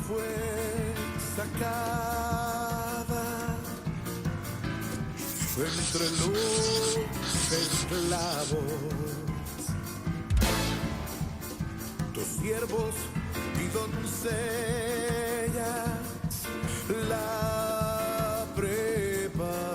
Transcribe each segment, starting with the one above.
fue sacada entre los esclavos. Tus siervos y doncellas la prepararon.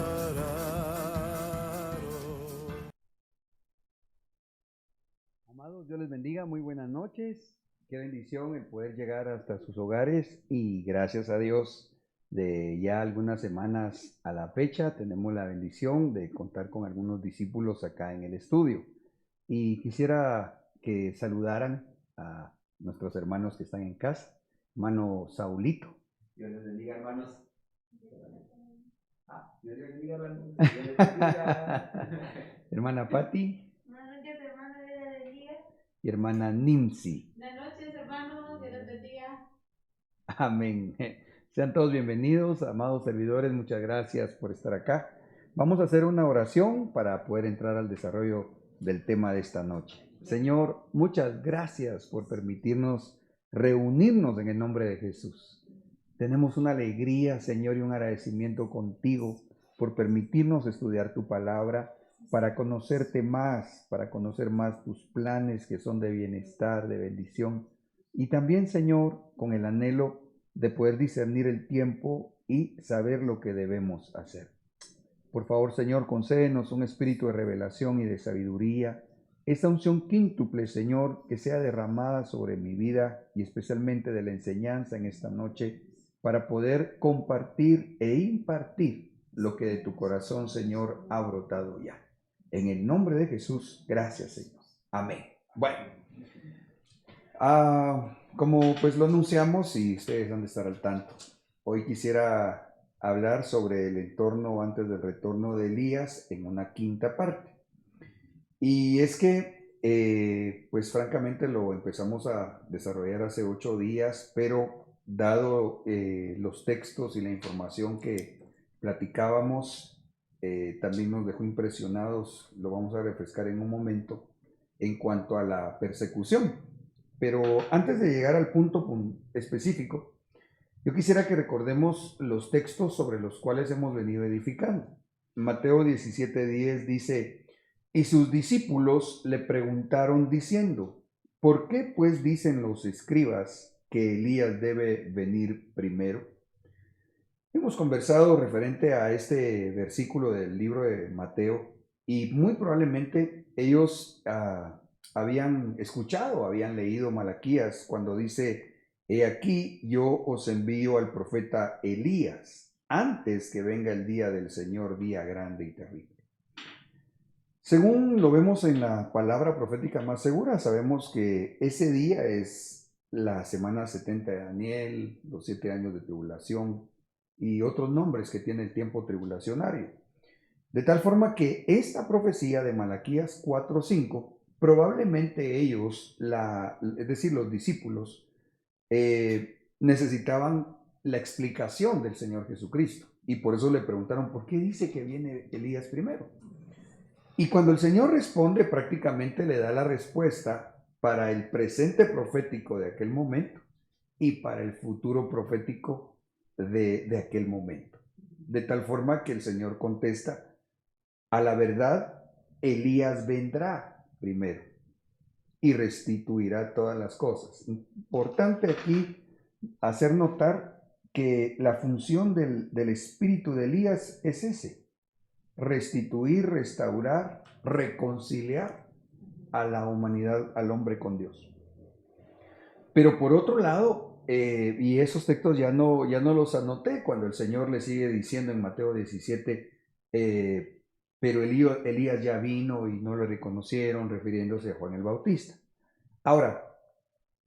Amados, Dios les bendiga, muy buenas noches. Qué bendición el poder llegar hasta sus hogares y gracias a Dios de ya algunas semanas a la fecha tenemos la bendición de contar con algunos discípulos acá en el estudio. Y quisiera que saludaran a nuestros hermanos que están en casa. Hermano Saulito. Dios les bendiga, hermanos. Dios les bendiga, hermanos. Dios les bendiga. Hermana Patti. Buenas noches, hermano, Dios les bendiga. Y hermana Nimsi. Buenas noches, hermanos, Dios les bendiga. Amén. Sean todos bienvenidos, amados servidores, muchas gracias por estar acá. Vamos a hacer una oración para poder entrar al desarrollo del tema de esta noche. Señor, muchas gracias por permitirnos reunirnos en el nombre de Jesús. Tenemos una alegría, Señor, y un agradecimiento contigo por permitirnos estudiar tu palabra, para conocerte más, para conocer más tus planes que son de bienestar, de bendición. Y también, Señor, con el anhelo de poder discernir el tiempo y saber lo que debemos hacer. Por favor, Señor, concédenos un espíritu de revelación y de sabiduría. Esta unción quíntuple, Señor, que sea derramada sobre mi vida y especialmente de la enseñanza en esta noche para poder compartir e impartir lo que de tu corazón, Señor, ha brotado ya. En el nombre de Jesús, gracias, Señor. Amén. Bueno, como pues lo anunciamos y ustedes han de estar al tanto, hoy quisiera hablar sobre el entorno antes del retorno de Elías en una quinta parte. Y es que, pues francamente lo empezamos a desarrollar hace 8 días, pero dado los textos y la información que platicábamos, también nos dejó impresionados, lo vamos a refrescar en un momento, en cuanto a la persecución. Pero antes de llegar al punto específico, yo quisiera que recordemos los textos sobre los cuales hemos venido edificando. Mateo 17:10 dice, y sus discípulos le preguntaron diciendo, ¿por qué pues dicen los escribas que Elías debe venir primero? Hemos conversado referente a este versículo del libro de Mateo y muy probablemente ellos habían escuchado, habían leído Malaquías cuando dice, he aquí yo os envío al profeta Elías antes que venga el día del Señor, día grande y terrible. Según lo vemos en la palabra profética más segura, sabemos que ese día es la semana 70 de Daniel, los 7 años de tribulación y otros nombres que tiene el tiempo tribulacionario. De tal forma que esta profecía de Malaquías 4:5, probablemente ellos, es decir, los discípulos, necesitaban la explicación del Señor Jesucristo. Y por eso le preguntaron, ¿por qué dice que viene Elías primero? Y cuando el Señor responde, prácticamente le da la respuesta para el presente profético de aquel momento y para el futuro profético de aquel momento. De tal forma que el Señor contesta, a la verdad, Elías vendrá primero y restituirá todas las cosas. Importante aquí hacer notar que la función del espíritu de Elías es ese: restituir, restaurar, reconciliar a la humanidad, al hombre con Dios. Pero por otro lado, y esos textos ya no los anoté cuando el Señor le sigue diciendo en Mateo 17, pero Elías ya vino y no lo reconocieron, refiriéndose a Juan el Bautista. Ahora,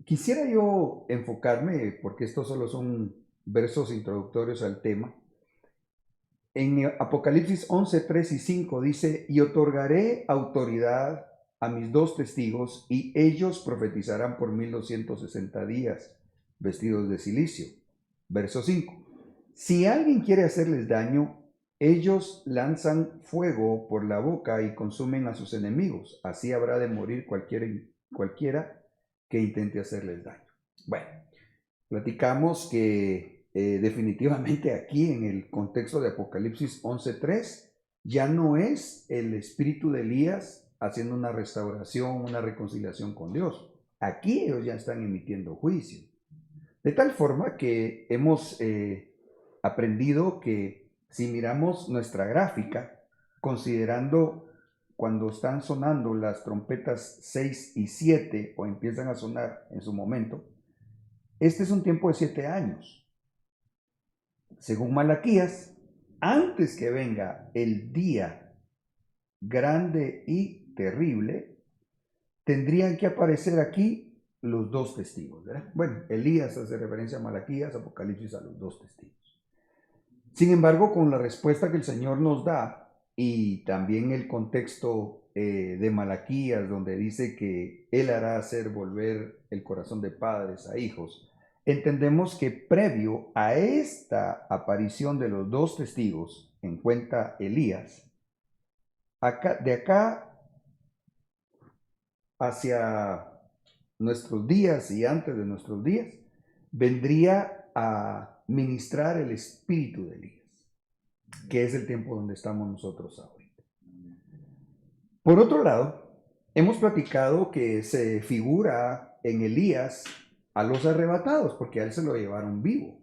quisiera yo enfocarme, porque estos solo son versos introductorios al tema. En Apocalipsis 11, 3 y 5 dice, y otorgaré autoridad a mis 2 testigos, y ellos profetizarán por 1260 días, vestidos de cilicio. Verso 5, si alguien quiere hacerles daño, ellos lanzan fuego por la boca y consumen a sus enemigos. Así habrá de morir cualquiera que intente hacerles daño. Bueno, platicamos que definitivamente aquí en el contexto de Apocalipsis 11:3 ya no es el espíritu de Elías haciendo una restauración, una reconciliación con Dios. Aquí ellos ya están emitiendo juicio. De tal forma que hemos aprendido que si miramos nuestra gráfica, considerando cuando están sonando las trompetas 6 y 7 o empiezan a sonar en su momento, este es un tiempo de 7 años. Según Malaquías, antes que venga el día grande y terrible, tendrían que aparecer aquí los dos testigos, ¿verdad? Bueno, Elías hace referencia a Malaquías, Apocalipsis a los dos testigos. Sin embargo, con la respuesta que el Señor nos da y también el contexto de Malaquías, donde dice que Él hará hacer volver el corazón de padres a hijos, entendemos que previo a esta aparición de los dos testigos, en cuenta Elías, de acá hacia nuestros días y antes de nuestros días, vendría a ministrar el espíritu de Elías, que es el tiempo donde estamos nosotros ahorita. Por otro lado, hemos platicado que se figura en Elías a los arrebatados, porque a él se lo llevaron vivo.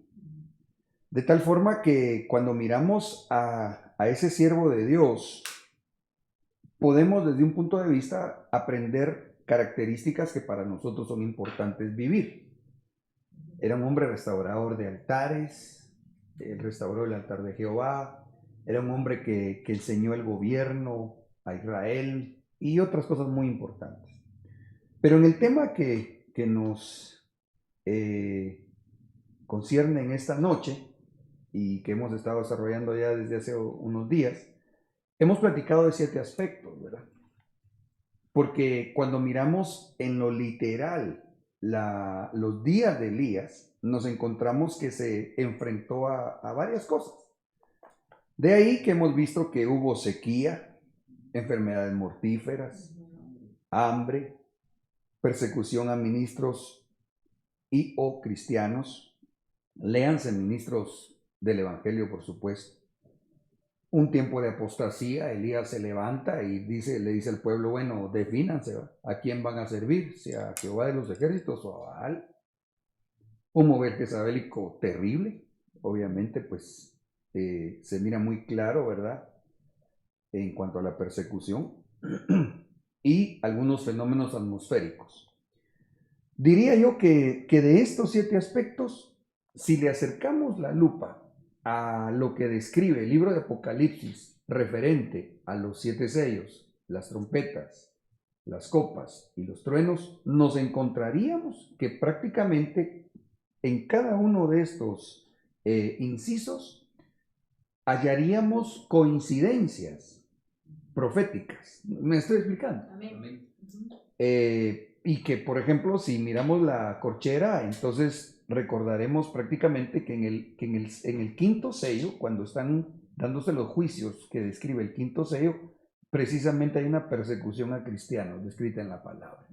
De tal forma que cuando miramos a ese siervo de Dios, podemos desde un punto de vista aprender características que para nosotros son importantes vivir. Era un hombre restaurador de altares, él restauró el altar de Jehová, era un hombre que enseñó el gobierno a Israel y otras cosas muy importantes. Pero en el tema que nos concierne en esta noche y que hemos estado desarrollando ya desde hace unos días, hemos platicado de 7 aspectos, ¿verdad? Porque cuando miramos en lo literal los días de Elías, nos encontramos que se enfrentó a varias cosas. De ahí que hemos visto que hubo sequía, enfermedades mortíferas, hambre, persecución a ministros y o cristianos. Léanse ministros del Evangelio, por supuesto. Un tiempo de apostasía, Elías se levanta y le dice al pueblo, bueno, defínanse, ¿va? ¿A quién van a servir? ¿Si a Jehová de los ejércitos o a Baal? Un mover jezabélico terrible, obviamente, pues se mira muy claro, ¿verdad? En cuanto a la persecución y algunos fenómenos atmosféricos. Diría yo que de estos 7 aspectos, si le acercamos la lupa a lo que describe el libro de Apocalipsis referente a los 7 sellos, las trompetas, las copas y los truenos, nos encontraríamos que prácticamente en cada uno de estos incisos hallaríamos coincidencias proféticas. ¿Me estoy explicando? Amén. Y que, por ejemplo, si miramos la corchera, entonces recordaremos prácticamente que en el quinto sello, cuando están dándose los juicios que describe el quinto sello, precisamente hay una persecución a cristianos descrita en la palabra.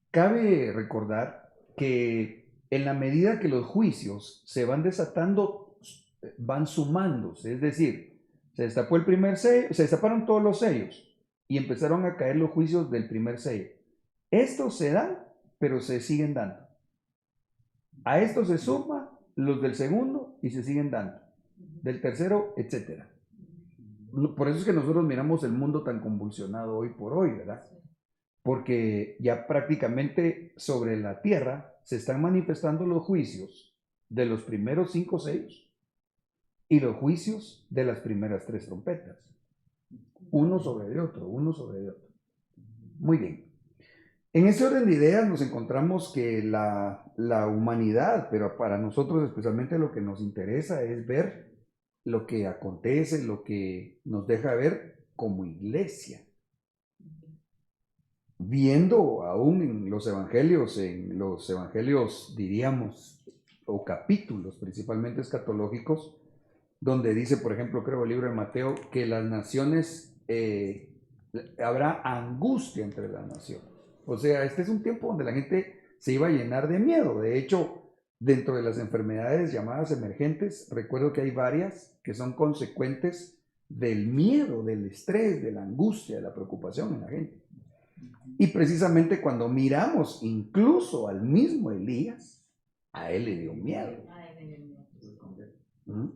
Cabe recordar que en la medida que los juicios se van desatando, van sumándose, es decir, se destapó el primer sello, se destaparon todos los sellos y empezaron a caer los juicios del primer sello. Estos se dan, pero se siguen dando. A estos se suman los del segundo y se siguen dando. Del tercero, etc. Por eso es que nosotros miramos el mundo tan convulsionado hoy por hoy, ¿verdad? Porque ya prácticamente sobre la tierra se están manifestando los juicios de los primeros 5 sellos y los juicios de las primeras 3 trompetas. Uno sobre el otro, uno sobre el otro. Muy bien. En ese orden de ideas nos encontramos que la humanidad, pero para nosotros especialmente lo que nos interesa es ver lo que acontece, lo que nos deja ver como iglesia. Viendo aún en los evangelios diríamos, o capítulos principalmente escatológicos, donde dice, por ejemplo, creo el libro de Mateo, que las naciones, habrá angustia entre las naciones. O sea, este es un tiempo donde la gente se iba a llenar de miedo. De hecho, Dentro de las enfermedades llamadas emergentes, recuerdo que hay varias que son consecuentes del miedo, del estrés, de la angustia, de la preocupación en la gente. Y precisamente cuando miramos incluso al mismo Elías, a él le dio miedo. ¿Mm?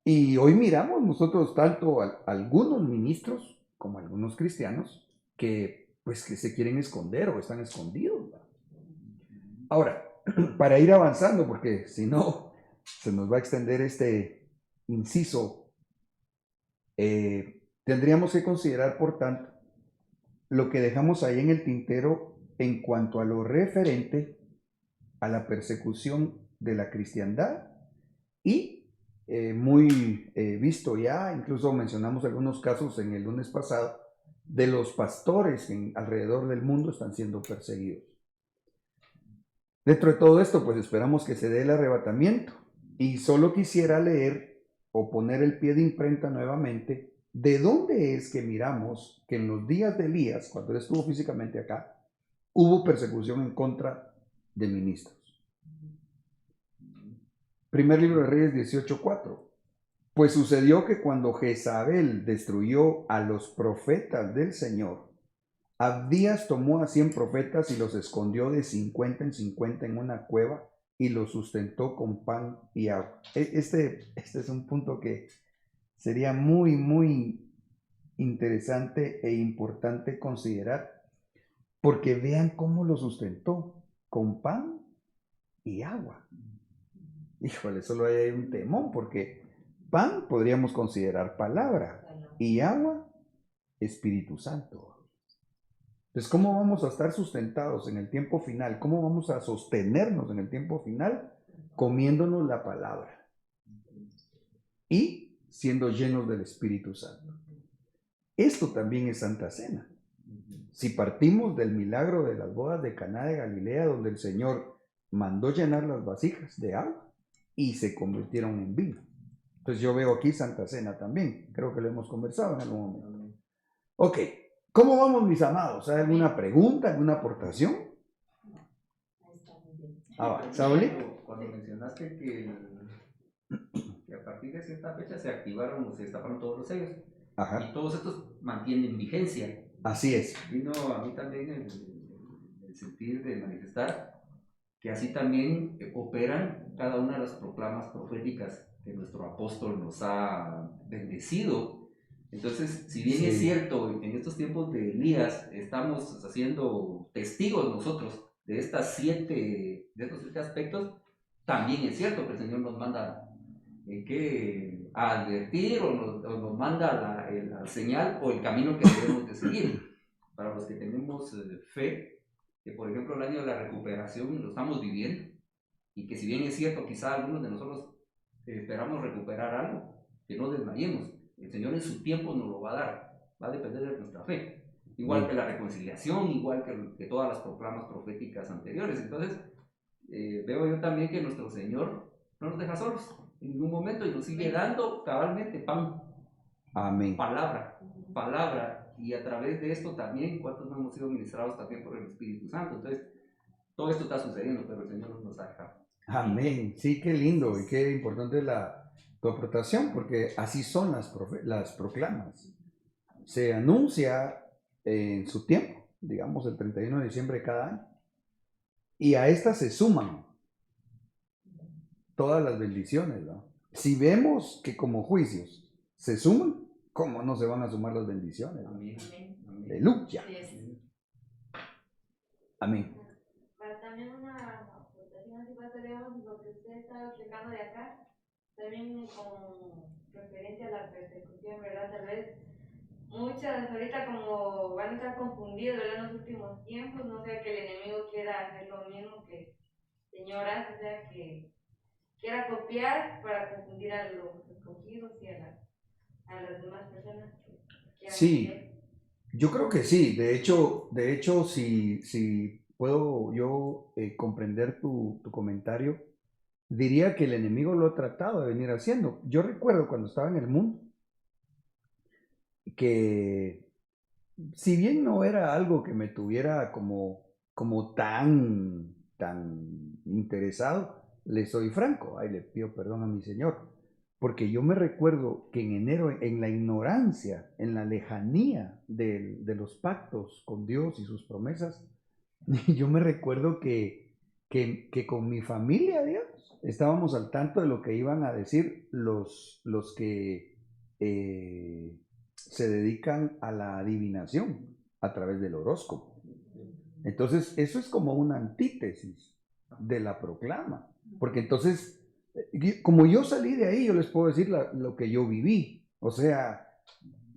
Y hoy miramos nosotros tanto a algunos ministros como a algunos cristianos que pues que se quieren esconder o están escondidos, ¿verdad? Ahora, para ir avanzando, porque si no se nos va a extender este inciso, tendríamos que considerar, por tanto, lo que dejamos ahí en el tintero en cuanto a lo referente a la persecución de la cristiandad y muy visto ya, incluso mencionamos algunos casos en el lunes pasado, de los pastores que alrededor del mundo están siendo perseguidos. Dentro de todo esto, pues esperamos que se dé el arrebatamiento y solo quisiera leer o poner el pie de imprenta nuevamente de dónde es que miramos que en los días de Elías, cuando él estuvo físicamente acá, hubo persecución en contra de ministros. Primer libro de Reyes 18:4. Pues sucedió que cuando Jezabel destruyó a los profetas del Señor, Abdías tomó a 100 profetas y los escondió de 50 en 50 en una cueva y los sustentó con pan y agua. Este es un punto que sería muy, muy interesante e importante considerar, porque vean cómo lo sustentó con pan y agua. Híjole, solo hay un temón, porque pan podríamos considerar palabra y agua, Espíritu Santo. Entonces, ¿cómo vamos a estar sustentados en el tiempo final? ¿Cómo vamos a sostenernos en el tiempo final? Comiéndonos la palabra y siendo llenos del Espíritu Santo. Esto también es Santa Cena. Si partimos del milagro de las bodas de Caná de Galilea, donde el Señor mandó llenar las vasijas de agua y se convirtieron en vino. Entonces yo veo aquí Santa Cena también. Creo que lo hemos conversado en algún momento. Ok. ¿Cómo vamos, mis amados? ¿Hay alguna pregunta, alguna aportación? Saúl. Cuando mencionaste que a partir de cierta fecha se activaron o se destaparon todos los sellos. Ajá. Y todos estos mantienen vigencia. Así es. Vino a mí también el sentir de manifestar que así también operan cada una de las proclamas proféticas que nuestro apóstol nos ha bendecido. Entonces, si bien es cierto, en estos tiempos de Elías estamos haciendo testigos nosotros de estos siete aspectos, también es cierto que el Señor nos manda que advertir o nos manda la señal o el camino que debemos de seguir. Para los que tenemos fe, que por ejemplo el año de la recuperación lo estamos viviendo, y que si bien es cierto, quizá algunos de nosotros esperamos recuperar algo, que no desmayemos. El Señor en su tiempo nos lo va a dar, va a depender de nuestra fe. Igual que la reconciliación, igual que todas las proclamas proféticas anteriores. Entonces, veo yo también que nuestro Señor no nos deja solos en ningún momento y nos sigue dando cabalmente pan. Amén. Palabra. Y a través de esto también, ¿cuántos no hemos sido ministrados también por el Espíritu Santo? Entonces, todo esto está sucediendo, pero el Señor nos ha dejado. Amén. Sí, qué lindo y qué importante tu aportación, porque así son las proclamas. Se anuncia en su tiempo, digamos el 31 de diciembre de cada año, y a estas se suman todas las bendiciones, ¿no? Si vemos que como juicios se suman, ¿cómo no se van a sumar las bendiciones? ¿No? Amén. Aleluya. Amén. Para también una aportación así pasaremos lo que usted estaba explicando de acá, también con referencia a la persecución, ¿verdad? Tal vez muchas ahorita como van a estar confundidos, ¿verdad? En los últimos tiempos, no sea que el enemigo quiera hacer lo mismo que el Señor hace, o sea que quiera copiar para confundir a los escogidos y a las demás personas que quieran Sí, hacer. yo creo que sí. De hecho, si puedo yo comprender tu comentario, diría que el enemigo lo ha tratado de venir haciendo. Yo recuerdo cuando estaba en el mundo que si bien no era algo que me tuviera como tan interesado, le soy franco, ahí le pido perdón a mi Señor, porque yo me recuerdo que en enero, en la ignorancia, en la lejanía de los pactos con Dios y sus promesas, yo me recuerdo que con mi familia, digamos, estábamos al tanto de lo que iban a decir los que se dedican a la adivinación a través del horóscopo. Entonces, eso es como una antítesis de la proclama, porque entonces, como yo salí de ahí, yo les puedo decir lo que yo viví. O sea,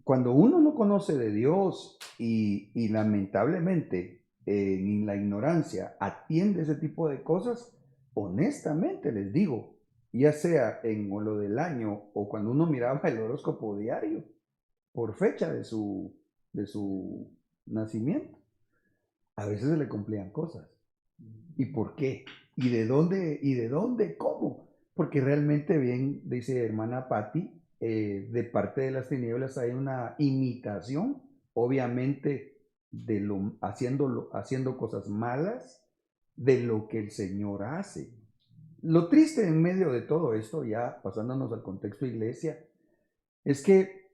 cuando uno no conoce de Dios y lamentablemente en la ignorancia atiende ese tipo de cosas, honestamente les digo, ya sea en lo del año o cuando uno miraba el horóscopo diario, por fecha de su nacimiento, a veces se le cumplían cosas. ¿Y por qué? ¿Y de dónde? ¿Y de dónde? ¿Cómo? Porque realmente bien, dice hermana Patti, de parte de las tinieblas hay una imitación, obviamente, haciendo cosas malas de lo que el Señor hace. Lo triste en medio de todo esto, ya pasándonos al contexto iglesia, es que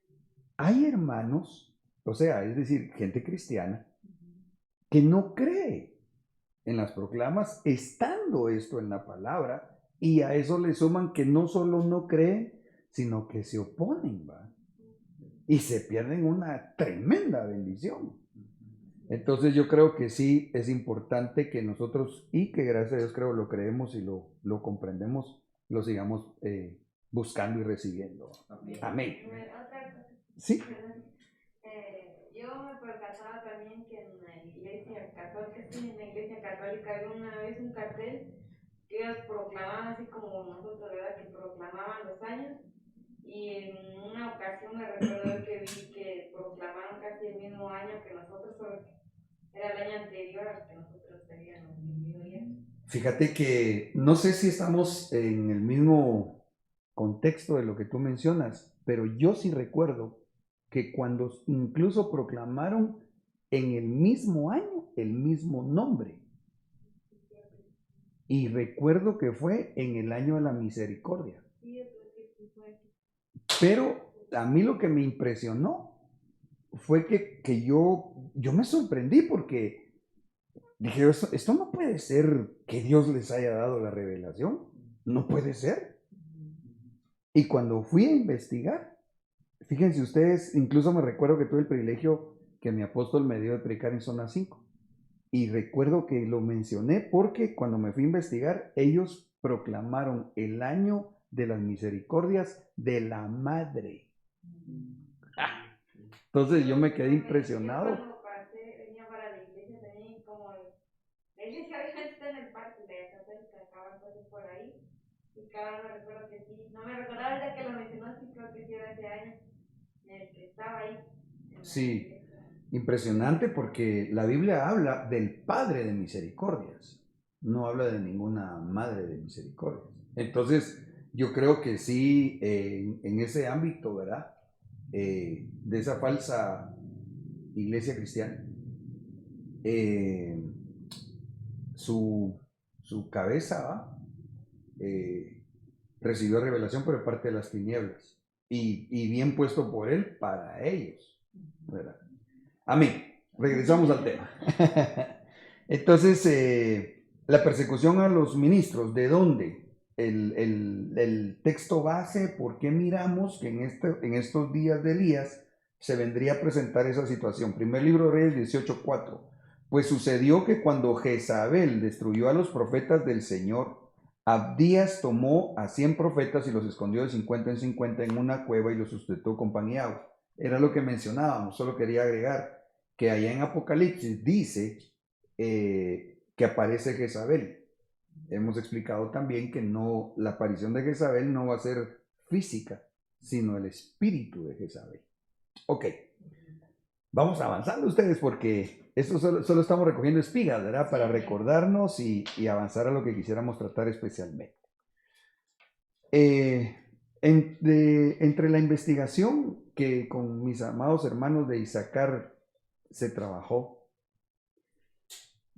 hay hermanos, o sea, es decir, gente cristiana, que no cree en las proclamas, estando esto en la palabra, y a eso le suman que no solo no creen, sino que se oponen, ¿va? Y se pierden una tremenda bendición. Entonces yo creo que sí es importante que nosotros, y que gracias a Dios creo lo creemos y lo comprendemos, lo sigamos buscando y recibiendo. Amén. Otra cosa. Sí. Perdón. Yo me percataba también que en la iglesia católica, sí, en la iglesia católica había una vez un cartel que ellos proclamaban así como nosotros, ¿verdad? Que proclamaban los años. Y en una ocasión me recuerdo que vi que proclamaron casi el mismo año que nosotros, solo que era el año anterior al que nosotros habíamos vivido ya. Fíjate que no sé si estamos en el mismo contexto de lo que tú mencionas, pero yo sí recuerdo que cuando incluso proclamaron en el mismo año el mismo nombre. Y recuerdo que fue en el año de la misericordia. Pero a mí lo que me impresionó fue que yo me sorprendí porque dije, esto no puede ser que Dios les haya dado la revelación. No puede ser. Y cuando fui a investigar, fíjense ustedes, incluso me recuerdo que tuve el privilegio que mi apóstol me dio de predicar en zona 5. Y recuerdo que lo mencioné porque cuando me fui a investigar, ellos proclamaron el año de las misericordias de la madre. Entonces yo me quedé impresionado. Yo cuando pasé, venía para la iglesia también como la iglesia obviamente está en el parque de la católica, acaban cosas por ahí. Y cada me recuerdo que sí, no me recordaba ahorita que lo mencionó, sí creo que sí era ese año en el que estaba ahí. Sí, impresionante porque la Biblia habla del Padre de misericordias, no habla de ninguna Madre de misericordias. Entonces, yo creo que sí, en ese ámbito, ¿verdad? De esa falsa iglesia cristiana, su cabeza, ¿va? Recibió revelación por parte de las tinieblas y bien puesto por él para ellos, ¿verdad? Amén. Regresamos al tema. Entonces, la persecución a los ministros, ¿de dónde? El texto base, ¿por qué miramos que en estos días de Elías se vendría a presentar esa situación? Primer libro de Reyes 18:4. Pues sucedió que cuando Jezabel destruyó a los profetas del Señor, Abdías tomó a 100 profetas y los escondió de 50 en 50 en una cueva y los sustentó con pan y agua. Era lo que mencionábamos, solo quería agregar que allá en Apocalipsis dice que aparece Jezabel. Hemos explicado también que no, la aparición de Jezabel no va a ser física, sino el espíritu de Jezabel. Ok, vamos avanzando ustedes porque esto solo estamos recogiendo espigas, ¿verdad? Para recordarnos y avanzar a lo que quisiéramos tratar especialmente. Entre la investigación que con mis amados hermanos de Isaacar se trabajó.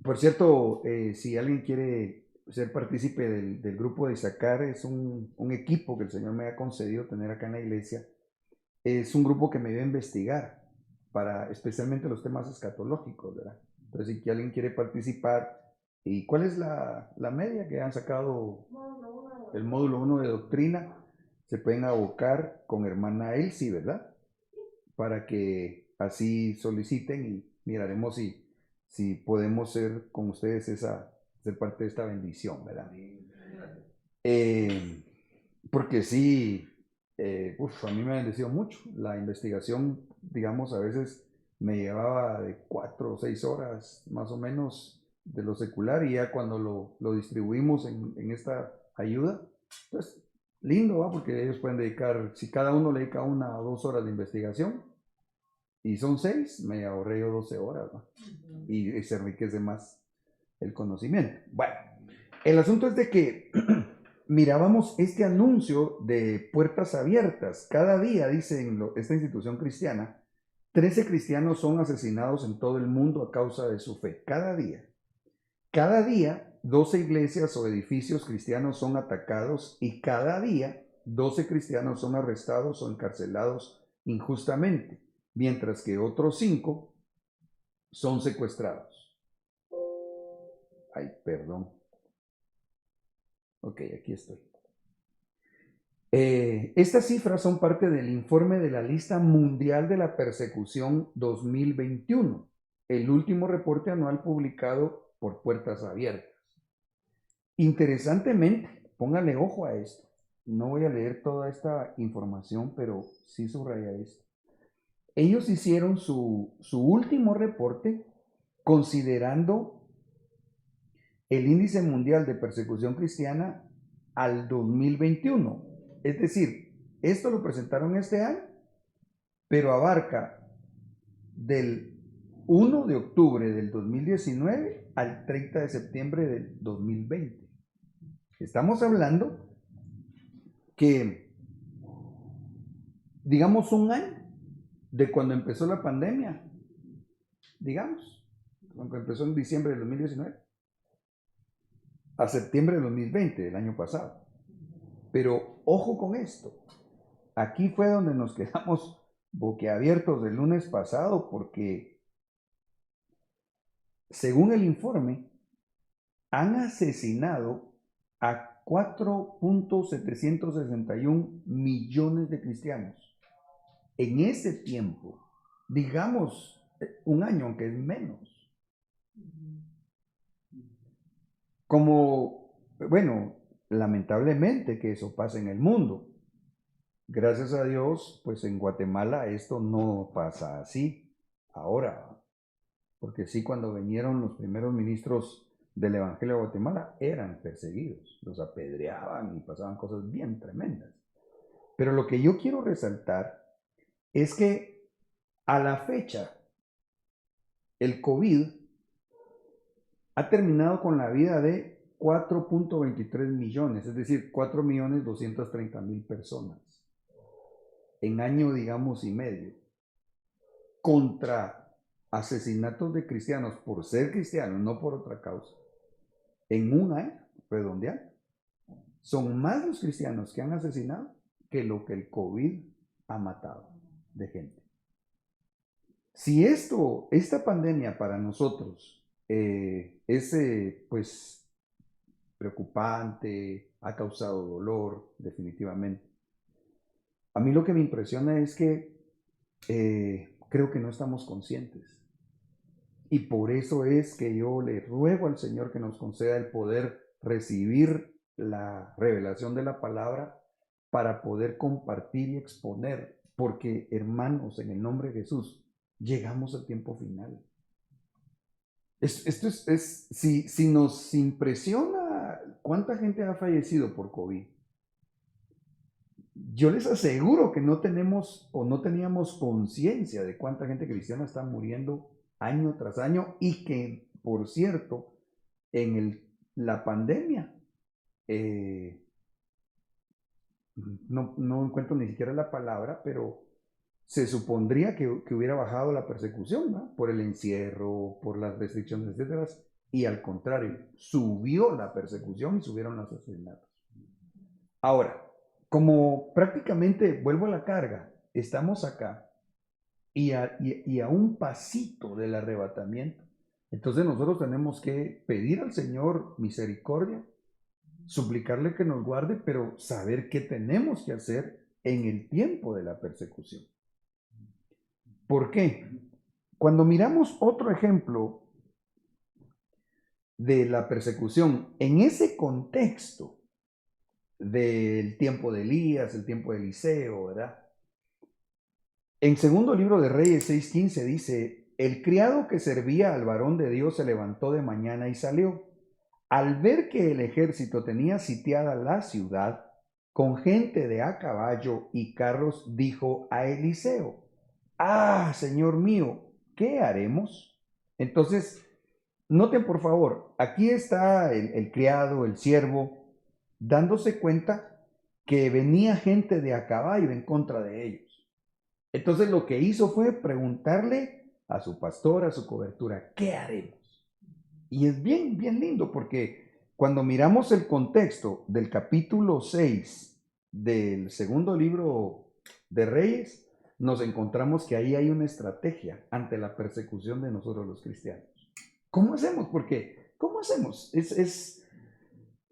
Por cierto, si alguien quiere ser partícipe del grupo de Isaacar. Es un equipo que el Señor me ha concedido tener acá en la iglesia. Es un grupo que me dio a investigar para especialmente los temas escatológicos, ¿verdad? Entonces, si alguien quiere participar, ¿y cuál es la media que han sacado? El módulo 1 de doctrina. Se pueden abocar con hermana Elsie, ¿verdad? Para que así soliciten y miraremos si podemos ser con ustedes ser parte de esta bendición, ¿verdad? Porque sí, a mí me ha bendecido mucho. La investigación, digamos, a veces me llevaba de 4 o 6 horas más o menos de lo secular, y ya cuando lo distribuimos en esta ayuda, pues lindo, ¿va? Porque ellos pueden dedicar, si cada uno le dedica 1 o 2 horas de investigación, y son 6, me ahorré yo 12 horas, ¿va? Y se enriquece más el conocimiento. Bueno, el asunto es de que mirábamos este anuncio de puertas abiertas. Cada día, dice esta institución cristiana, 13 cristianos son asesinados en todo el mundo a causa de su fe. Cada día. Cada día, 12 iglesias o edificios cristianos son atacados, y cada día 12 cristianos son arrestados o encarcelados injustamente, mientras que otros 5 son secuestrados. Ay, perdón. Ok, aquí estoy. Estas cifras son parte del informe de la lista mundial de la persecución 2021, el último reporte anual publicado por Puertas Abiertas. Interesantemente, póngale ojo a esto. No voy a leer toda esta información, pero sí subraya esto. Ellos hicieron su último reporte considerando el índice mundial de persecución cristiana al 2021. Es decir, esto lo presentaron este año, pero abarca del 1 de octubre del 2019 al 30 de septiembre del 2020. Estamos hablando que, digamos, un año de cuando empezó la pandemia, digamos, cuando empezó en diciembre del 2019, a septiembre del 2020, del año pasado. Pero ojo con esto, aquí fue donde nos quedamos boquiabiertos el lunes pasado, porque según el informe, han asesinado a 4.761 millones de cristianos en ese tiempo, digamos un año, aunque es menos. Como, bueno, lamentablemente que eso pasa en el mundo. Gracias a Dios, pues en Guatemala esto no pasa así ahora, porque sí, cuando vinieron los primeros ministros del Evangelio de Guatemala eran perseguidos, los apedreaban y pasaban cosas bien tremendas. Pero lo que yo quiero resaltar es que a la fecha el COVID ha terminado con la vida de 4.23 millones, es decir, 4.230.000 personas en año, digamos, y medio, contra asesinatos de cristianos por ser cristianos, no por otra causa. En un año, redondear, son más los cristianos que han asesinado que lo que el COVID ha matado de gente. Si esta pandemia para nosotros es pues preocupante, ha causado dolor, definitivamente. A mí lo que me impresiona es que creo que no estamos conscientes. Y por eso es que yo le ruego al Señor que nos conceda el poder recibir la revelación de la palabra para poder compartir y exponer. Porque, hermanos, en el nombre de Jesús, llegamos al tiempo final. Si nos impresiona cuánta gente ha fallecido por COVID, yo les aseguro que no tenemos o no teníamos conciencia de cuánta gente cristiana está muriendo año tras año, y que, por cierto, en la pandemia, no encuentro ni siquiera la palabra, pero se supondría que hubiera bajado la persecución, ¿no? Por el encierro, por las restricciones, etcétera, y al contrario, subió la persecución y subieron los asesinatos. Ahora, como prácticamente, vuelvo a la carga, estamos acá y a un pasito del arrebatamiento, entonces nosotros tenemos que pedir al Señor misericordia, suplicarle que nos guarde, pero saber qué tenemos que hacer en el tiempo de la persecución. ¿Por qué? Cuando miramos otro ejemplo de la persecución en ese contexto del tiempo de Elías, el tiempo de Eliseo, ¿verdad? En segundo libro de Reyes 6:15 dice, el criado que servía al varón de Dios se levantó de mañana y salió. Al ver que el ejército tenía sitiada la ciudad, con gente de a caballo y carros, dijo a Eliseo, ah, Señor mío, ¿qué haremos? Entonces, noten por favor, aquí está el criado, el siervo, dándose cuenta que venía gente de a caballo en contra de ellos. Entonces lo que hizo fue preguntarle a su pastor, a su cobertura, ¿qué haremos? Y es bien, bien lindo porque cuando miramos el contexto del capítulo 6 del segundo libro de Reyes, nos encontramos que ahí hay una estrategia ante la persecución de nosotros los cristianos. ¿Cómo hacemos? Porque, ¿cómo hacemos?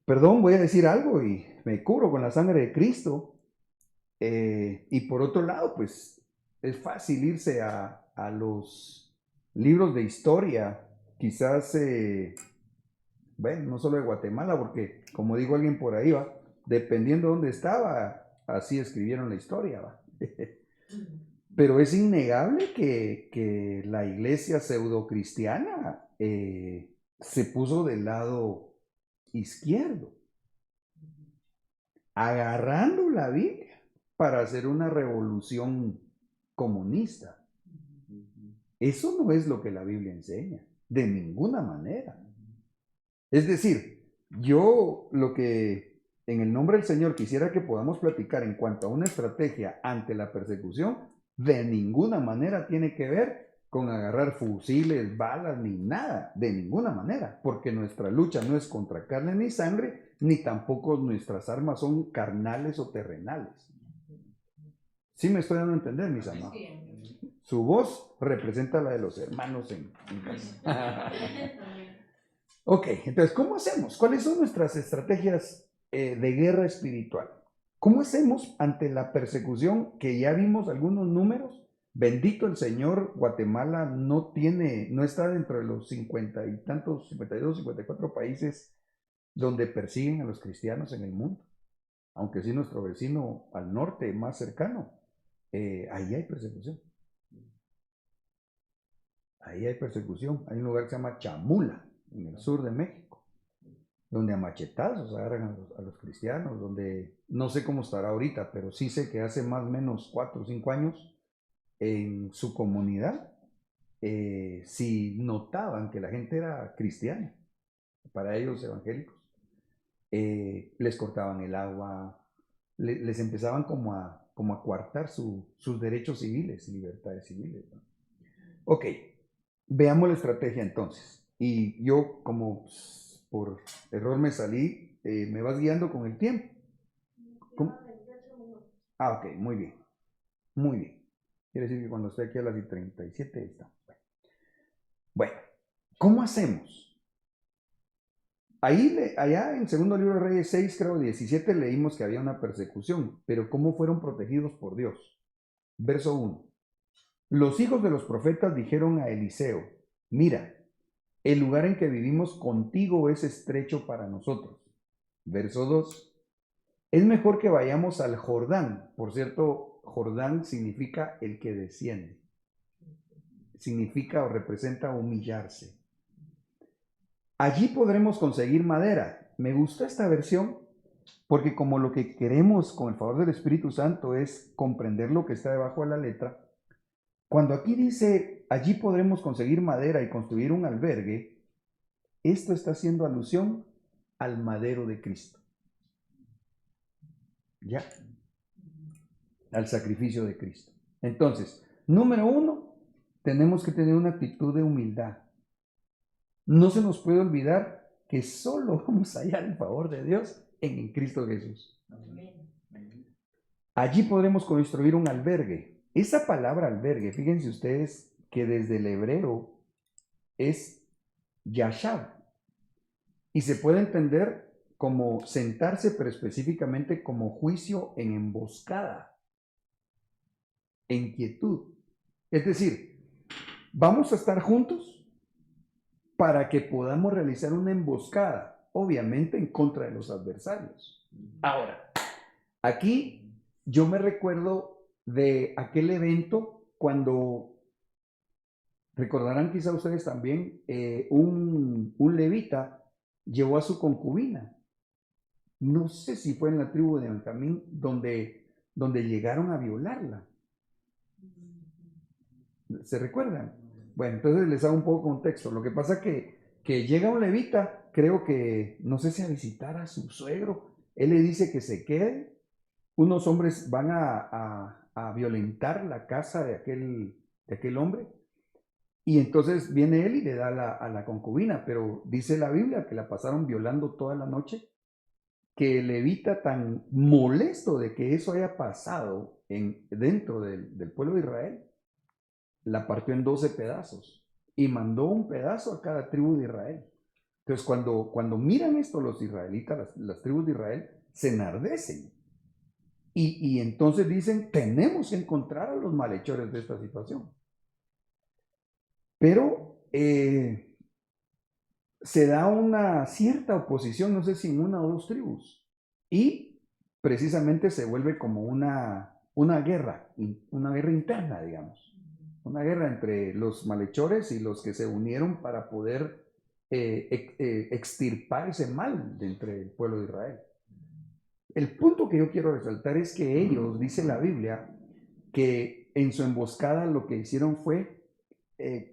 Perdón, voy a decir algo y me cubro con la sangre de Cristo. Y por otro lado, pues es fácil irse a los libros de historia, quizás, bueno, no solo de Guatemala, porque como dijo alguien por ahí, va, dependiendo de dónde estaba, así escribieron la historia, va. Pero es innegable que la iglesia pseudocristiana se puso del lado izquierdo, agarrando la Biblia para hacer una revolución comunista. Eso no es lo que la Biblia enseña, de ninguna manera. Es decir, yo lo que en el nombre del Señor quisiera que podamos platicar en cuanto a una estrategia ante la persecución, de ninguna manera tiene que ver con agarrar fusiles, balas, ni nada, de ninguna manera, porque nuestra lucha no es contra carne ni sangre, ni tampoco nuestras armas son carnales o terrenales. ¿Sí me estoy dando a entender, mis amados? Su voz representa la de los hermanos en casa. Ok, entonces, ¿cómo hacemos? ¿Cuáles son nuestras estrategias de guerra espiritual? ¿Cómo hacemos ante la persecución que ya vimos algunos números? Bendito el Señor, Guatemala no está dentro de los 50 y tantos, 52, 54 países donde persiguen a los cristianos en el mundo. Aunque sí nuestro vecino al norte, más cercano, ahí hay persecución. Ahí hay persecución. Hay un lugar que se llama Chamula, en el sur de México, donde a machetazos agarran a los cristianos, donde no sé cómo estará ahorita, pero sí sé que hace más o menos 4 o 5 años en su comunidad, si notaban que la gente era cristiana, para ellos evangélicos, les cortaban el agua, les empezaban como a coartar sus derechos civiles y libertades civiles, ¿no? Ok, veamos la estrategia entonces. Y yo, como por error me salí, me vas guiando con el tiempo. ¿Cómo? Ah, ok, muy bien. Muy bien. Quiere decir que cuando esté aquí a las 37 está. Bueno, ¿cómo hacemos? Allá en segundo libro de Reyes 6, creo 17, leímos que había una persecución, pero ¿cómo fueron protegidos por Dios? Verso 1. Los hijos de los profetas dijeron a Eliseo, mira, el lugar en que vivimos contigo es estrecho para nosotros. Verso 2. Es mejor que vayamos al Jordán. Por cierto, Jordán significa el que desciende. Significa o representa humillarse. Allí podremos conseguir madera. Me gusta esta versión porque como lo que queremos con el favor del Espíritu Santo es comprender lo que está debajo de la letra, cuando aquí dice, allí podremos conseguir madera y construir un albergue, esto está haciendo alusión al madero de Cristo. ¿Ya? Al sacrificio de Cristo. Entonces, número 1, tenemos que tener una actitud de humildad. no se nos puede olvidar que solo vamos a hallar el favor de Dios en Cristo Jesús. Allí podremos construir un albergue. Esa palabra albergue, fíjense ustedes que desde el hebreo es yashab y se puede entender como sentarse, pero específicamente como juicio en emboscada, en quietud. Es decir, vamos a estar juntos para que podamos realizar una emboscada, obviamente en contra de los adversarios. Ahora, aquí yo me recuerdo de aquel evento cuando, recordarán quizá ustedes también, un levita llevó a su concubina. No sé si fue en la tribu de Benjamín donde llegaron a violarla. ¿Se recuerdan? Bueno, entonces les hago un poco de contexto. Lo que pasa que llega un levita, creo que, no sé si a visitar a su suegro. Él le dice que se quede. Unos hombres van a violentar la casa de aquel hombre. Y entonces viene él y le da a la concubina. Pero dice la Biblia que la pasaron violando toda la noche, que el levita, tan molesto de que eso haya pasado dentro del pueblo de Israel, la partió en 12 pedazos y mandó un pedazo a cada tribu de Israel. Entonces cuando miran esto los israelitas, las tribus de Israel, se enardecen. Y entonces dicen, tenemos que encontrar a los malhechores de esta situación. Pero se da una cierta oposición, no sé si en una o dos tribus, y precisamente se vuelve como una guerra interna, digamos, una guerra entre los malhechores y los que se unieron para poder extirpar ese mal de entre el pueblo de Israel. El punto que yo quiero resaltar es que ellos, dice la Biblia, que en su emboscada lo que hicieron fue,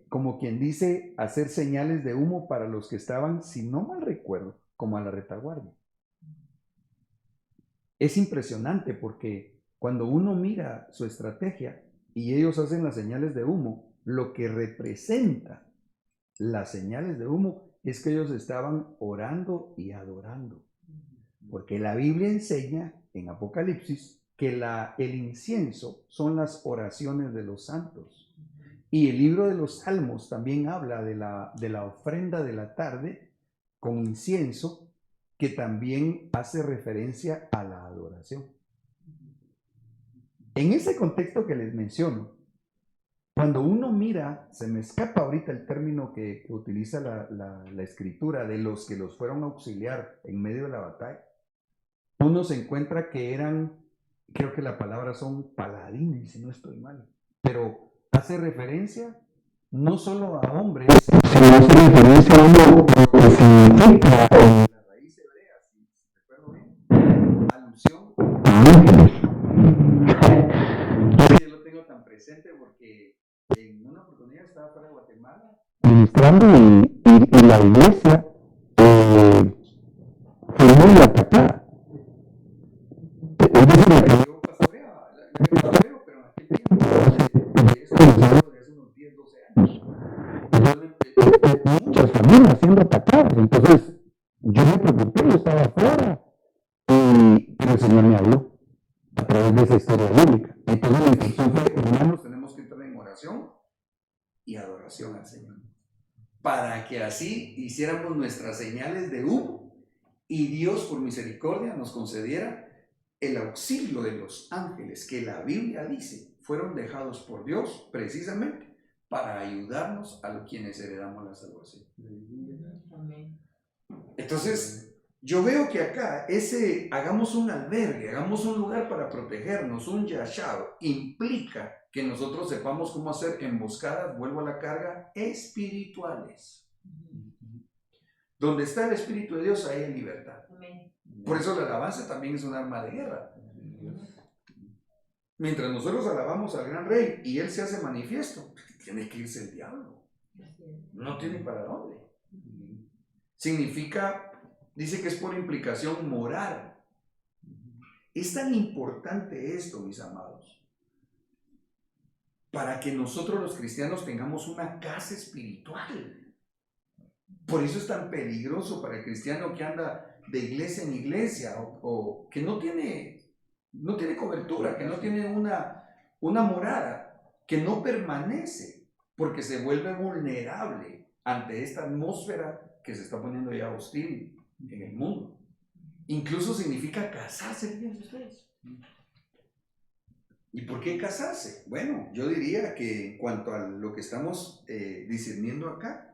como quien dice, hacer señales de humo para los que estaban, si no mal recuerdo, como a la retaguardia. Es impresionante porque cuando uno mira su estrategia y ellos hacen las señales de humo, lo que representa las señales de humo es que ellos estaban orando y adorando. Porque la Biblia enseña en Apocalipsis que el incienso son las oraciones de los santos. Y el libro de los Salmos también habla de la ofrenda de la tarde con incienso, que también hace referencia a la adoración. En ese contexto que les menciono, cuando uno mira, se me escapa ahorita el término que utiliza la escritura, de los que los fueron a auxiliar en medio de la batalla, uno se encuentra que eran, creo que la palabra son paladines, si no estoy mal, pero hace referencia no solo a hombres, sino hace referencia a uno que significa en la raíz hebrea, si recuerdo bien, alusión a ángeles. Yo lo tengo tan presente porque en una oportunidad estaba fuera de Guatemala ministrando y la iglesia fue muy atacada. Es decir, la que yo pastoreo, pero en aquel tiempo, eso de hace unos 10, 12 años. Entonces, muchas familias siendo atacadas. Entonces, yo me preocupé, yo estaba afuera, pero el Señor me habló a través de esa historia bíblica. Entonces, la instrucción fue, hermanos, tenemos que entrar en oración y adoración al Señor, para que así hiciéramos nuestras señales de humo y Dios, por misericordia, nos concediera el auxilio de los ángeles, que la Biblia dice fueron dejados por Dios precisamente para ayudarnos a los quienes heredamos la salvación. Entonces, yo veo que acá hagamos un albergue, hagamos un lugar para protegernos, un yashab, implica que nosotros sepamos cómo hacer emboscadas, vuelvo a la carga, espirituales. Donde está el Espíritu de Dios, ahí hay libertad. Por eso la alabanza también es un arma de guerra. Mientras nosotros alabamos al gran rey y él se hace manifiesto, tiene que irse el diablo. No tiene para dónde. Significa, dice que es por implicación moral. Es tan importante esto, mis amados, para que nosotros los cristianos tengamos una casa espiritual. Por eso es tan peligroso para el cristiano que anda de iglesia en iglesia o que no tiene cobertura, que no tiene una morada, que no permanece, porque se vuelve vulnerable ante esta atmósfera que se está poniendo ya hostil en el mundo. Incluso significa casarse, fíjense ustedes. ¿Y por qué casarse? Bueno, yo diría que en cuanto a lo que estamos discerniendo acá,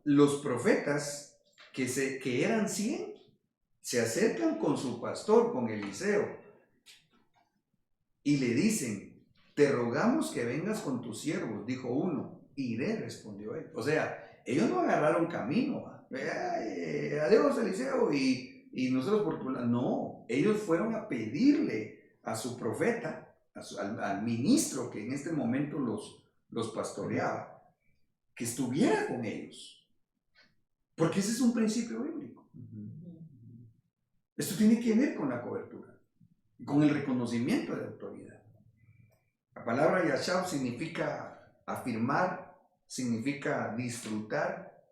los profetas que eran 100 se acercan con su pastor, con Eliseo, y le dicen: te rogamos que vengas con tus siervos. Dijo uno: iré, respondió él. O sea, ellos no agarraron camino. Adiós, Eliseo, y nosotros por tu lado. No, ellos fueron a pedirle a su profeta, al ministro que en este momento los pastoreaba, que estuviera con ellos. Porque ese es un principio bíblico. Esto tiene que ver con la cobertura, con el reconocimiento de autoridad. La palabra yashab significa afirmar, significa disfrutar,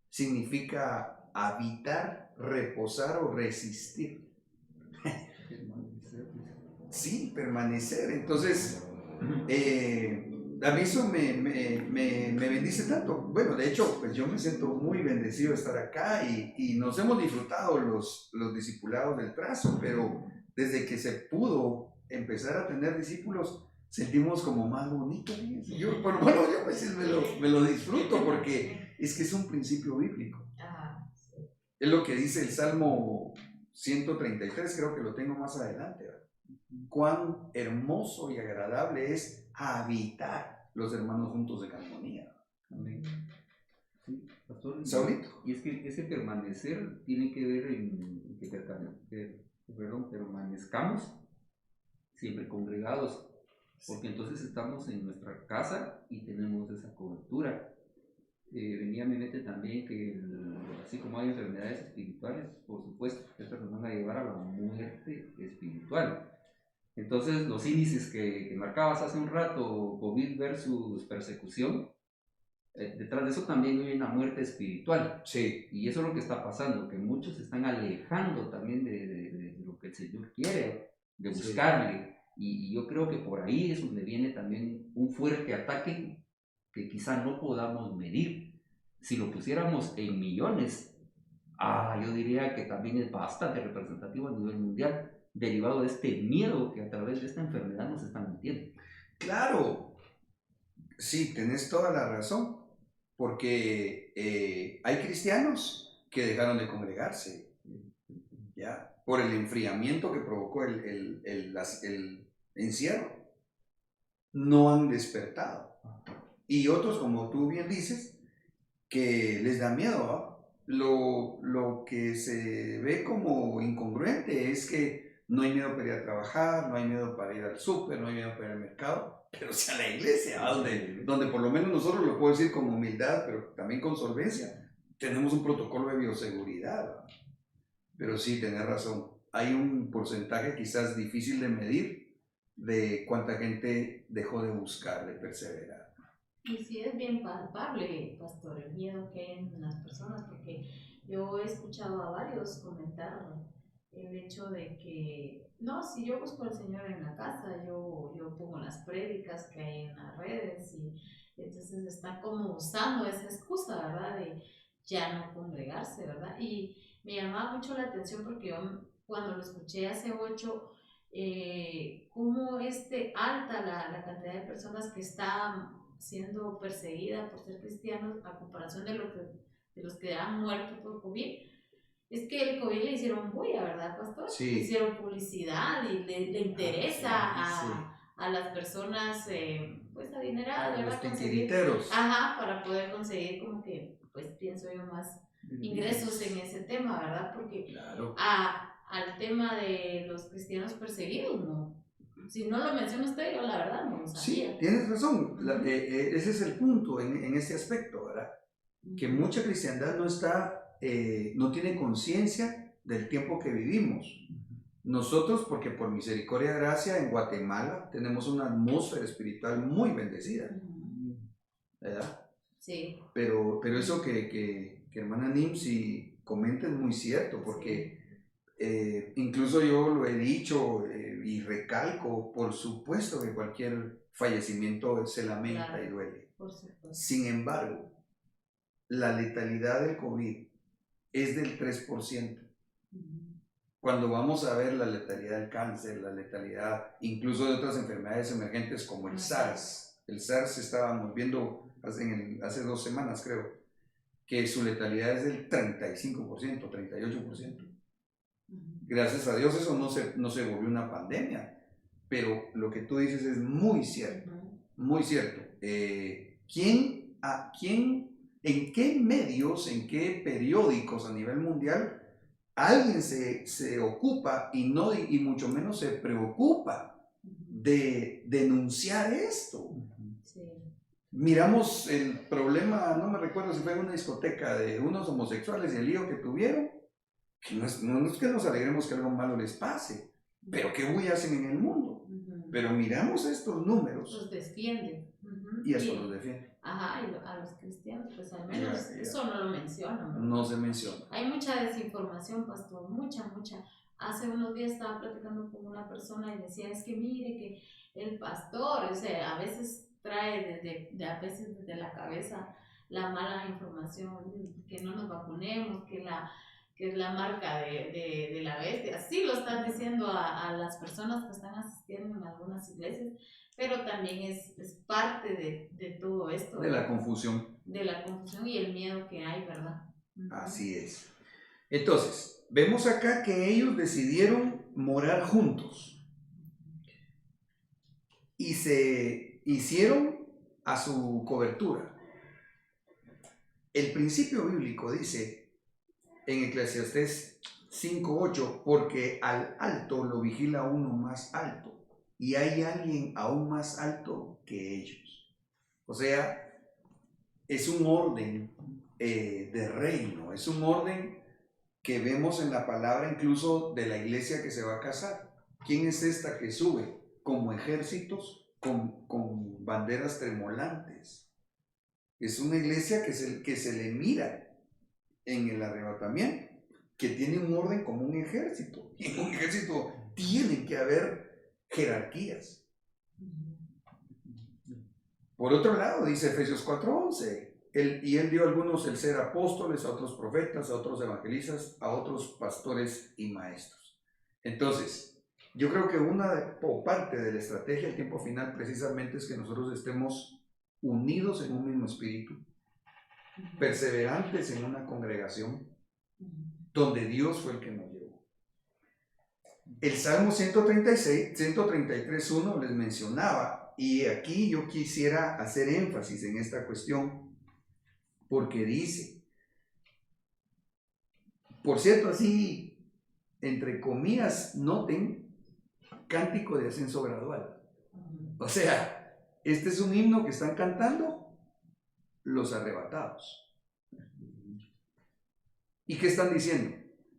significa habitar, reposar o resistir. Sí, permanecer. Entonces, a mí eso me bendice tanto. Bueno, de hecho, pues yo me siento muy bendecido de estar acá y nos hemos disfrutado los discipulados del trazo, pero desde que se pudo empezar a tener discípulos, sentimos como más bonito. Yo, pero bueno, yo pues me lo disfruto porque es que es un principio bíblico. Es lo que dice el Salmo 133, creo que lo tengo más adelante, ¿verdad? Cuán hermoso y agradable es habitar los hermanos juntos en armonía. Amén. Sí, pastor. Saulito. Y es que ese permanecer tiene que ver en que permanezcamos siempre congregados, porque entonces estamos en nuestra casa y tenemos esa cobertura. Venía a mi mente también que así como hay enfermedades espirituales, por supuesto, estas nos van a llevar a la muerte espiritual. Entonces los índices que marcabas hace un rato, COVID versus persecución, detrás de eso también hay una muerte espiritual. Sí. Y eso es lo que está pasando, que muchos se están alejando también de lo que el Señor quiere, de buscarle. Y yo creo que por ahí es donde viene también un fuerte ataque que quizá no podamos medir. Si lo pusiéramos en millones, yo diría que también es bastante representativo a nivel mundial, derivado de este miedo que a través de esta enfermedad nos están metiendo. Claro, sí, tenés toda la razón, porque hay cristianos que dejaron de congregarse, ¿ya? Por el enfriamiento que provocó el encierro. No han despertado. Y otros, como tú bien dices, que les da miedo, ¿no? Lo que se ve como incongruente es que no hay miedo para ir a trabajar, no hay miedo para ir al súper, no hay miedo para ir al mercado, pero sí a la iglesia, donde por lo menos nosotros, lo puedo decir con humildad, pero también con solvencia, tenemos un protocolo de bioseguridad, ¿no? Pero sí, tenés razón, hay un porcentaje quizás difícil de medir de cuánta gente dejó de buscar, de perseverar. Y sí es bien palpable, pastor, el miedo que hay en las personas, porque yo he escuchado a varios comentar el hecho de que, no, si yo busco al Señor en la casa, yo pongo las prédicas que hay en las redes, y entonces está como usando esa excusa, ¿verdad?, de ya no congregarse, ¿verdad? Y me llamaba mucho la atención porque yo cuando lo escuché hace 8, cómo alta la cantidad de personas que están siendo perseguidas por ser cristianos a comparación de los que han muerto por COVID. Es que el COVID le hicieron bulla, ¿verdad, pastor? Sí. Le hicieron publicidad y le interesa a las personas pues adineradas, ¿verdad? Los titiriteros. Para poder conseguir como que, pues pienso yo, más ingresos en ese tema, ¿verdad? Porque claro, al tema de los cristianos perseguidos, no. Si no lo menciona usted, yo la verdad no lo sabía. Sí, tienes razón. Ese es el punto en este aspecto, ¿verdad? Que mucha cristiandad no tiene conciencia del tiempo que vivimos. Nosotros, porque por misericordia y gracia en Guatemala tenemos una atmósfera espiritual muy bendecida, ¿verdad? Sí. Pero eso que hermana Nimsi comenta es muy cierto, porque incluso yo lo he dicho y recalco, por supuesto que cualquier fallecimiento se lamenta Claro. y duele. Por supuesto. Sin embargo, la letalidad del COVID es del 3%. Cuando vamos a ver la letalidad del cáncer, la letalidad incluso de otras enfermedades emergentes como el SARS. El SARS estábamos viendo hace 2 semanas, creo, que su letalidad es del 35%, 38%. Gracias a Dios eso no se volvió una pandemia, pero lo que tú dices es muy cierto, muy cierto. ¿En qué medios, en qué periódicos a nivel mundial alguien se ocupa y mucho menos se preocupa de denunciar esto? Sí. Miramos el problema, no me recuerdo si fue en una discoteca de unos homosexuales y el lío que tuvieron, que no es que nos alegremos que algo malo les pase, pero qué bulla hacen en el mundo. Pero miramos estos números. Los defienden. Y esto los defiende. Ajá, y a los cristianos, pues al menos eso no lo mencionan, ¿verdad? No se menciona. Hay mucha desinformación, pastor, mucha. Hace unos días estaba platicando con una persona y decía, es que mire que el pastor, o sea, a veces trae desde la cabeza la mala información, que no nos vacunemos, que es la marca de la bestia. Así lo están diciendo a las personas que están asistiendo en algunas iglesias, pero también es parte de todo esto. De la confusión. De la confusión y el miedo que hay, ¿verdad? Así es. Entonces, vemos acá que ellos decidieron morar juntos y se hicieron a su cobertura. El principio bíblico dice en Eclesiastés 5:8, porque al alto lo vigila uno más alto y hay alguien aún más alto que ellos. O sea, es un orden de reino, es un orden que vemos en la palabra incluso de la iglesia que se va a casar. ¿Quién es esta que sube como ejércitos con banderas tremolantes? Es una iglesia que se le mira en el arrebatamiento, que tiene un orden como un ejército. Y en un ejército tienen que haber jerarquías. Por otro lado, dice Efesios 4:11, y él dio a algunos el ser apóstoles, a otros profetas, a otros evangelistas, a otros pastores y maestros. Entonces, yo creo que una parte de la estrategia del tiempo final precisamente es que nosotros estemos unidos en un mismo espíritu, perseverantes en una congregación donde Dios fue el que nos llevó. El Salmo 133:1 les mencionaba, y aquí yo quisiera hacer énfasis en esta cuestión, porque dice, por cierto, así, entre comillas, noten, cántico de ascenso gradual. O sea, este es un himno que están cantando los arrebatados. ¿Y qué están diciendo?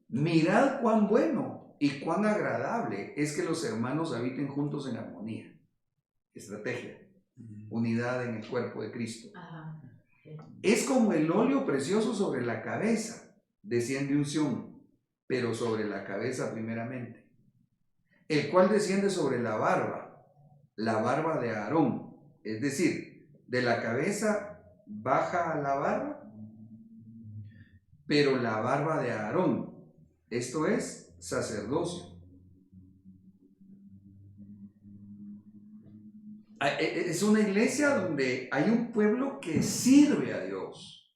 Mirad cuán bueno y cuán agradable es que los hermanos habiten juntos en armonía. Estrategia. Unidad en el cuerpo de Cristo. Ajá. Es como el óleo precioso sobre la cabeza, desciende unción, pero sobre la cabeza primeramente, el cual desciende sobre la barba de Aarón, es decir, de la cabeza baja a la barba, pero la barba de Aarón, esto es sacerdocio. Es una iglesia donde hay un pueblo que sirve a Dios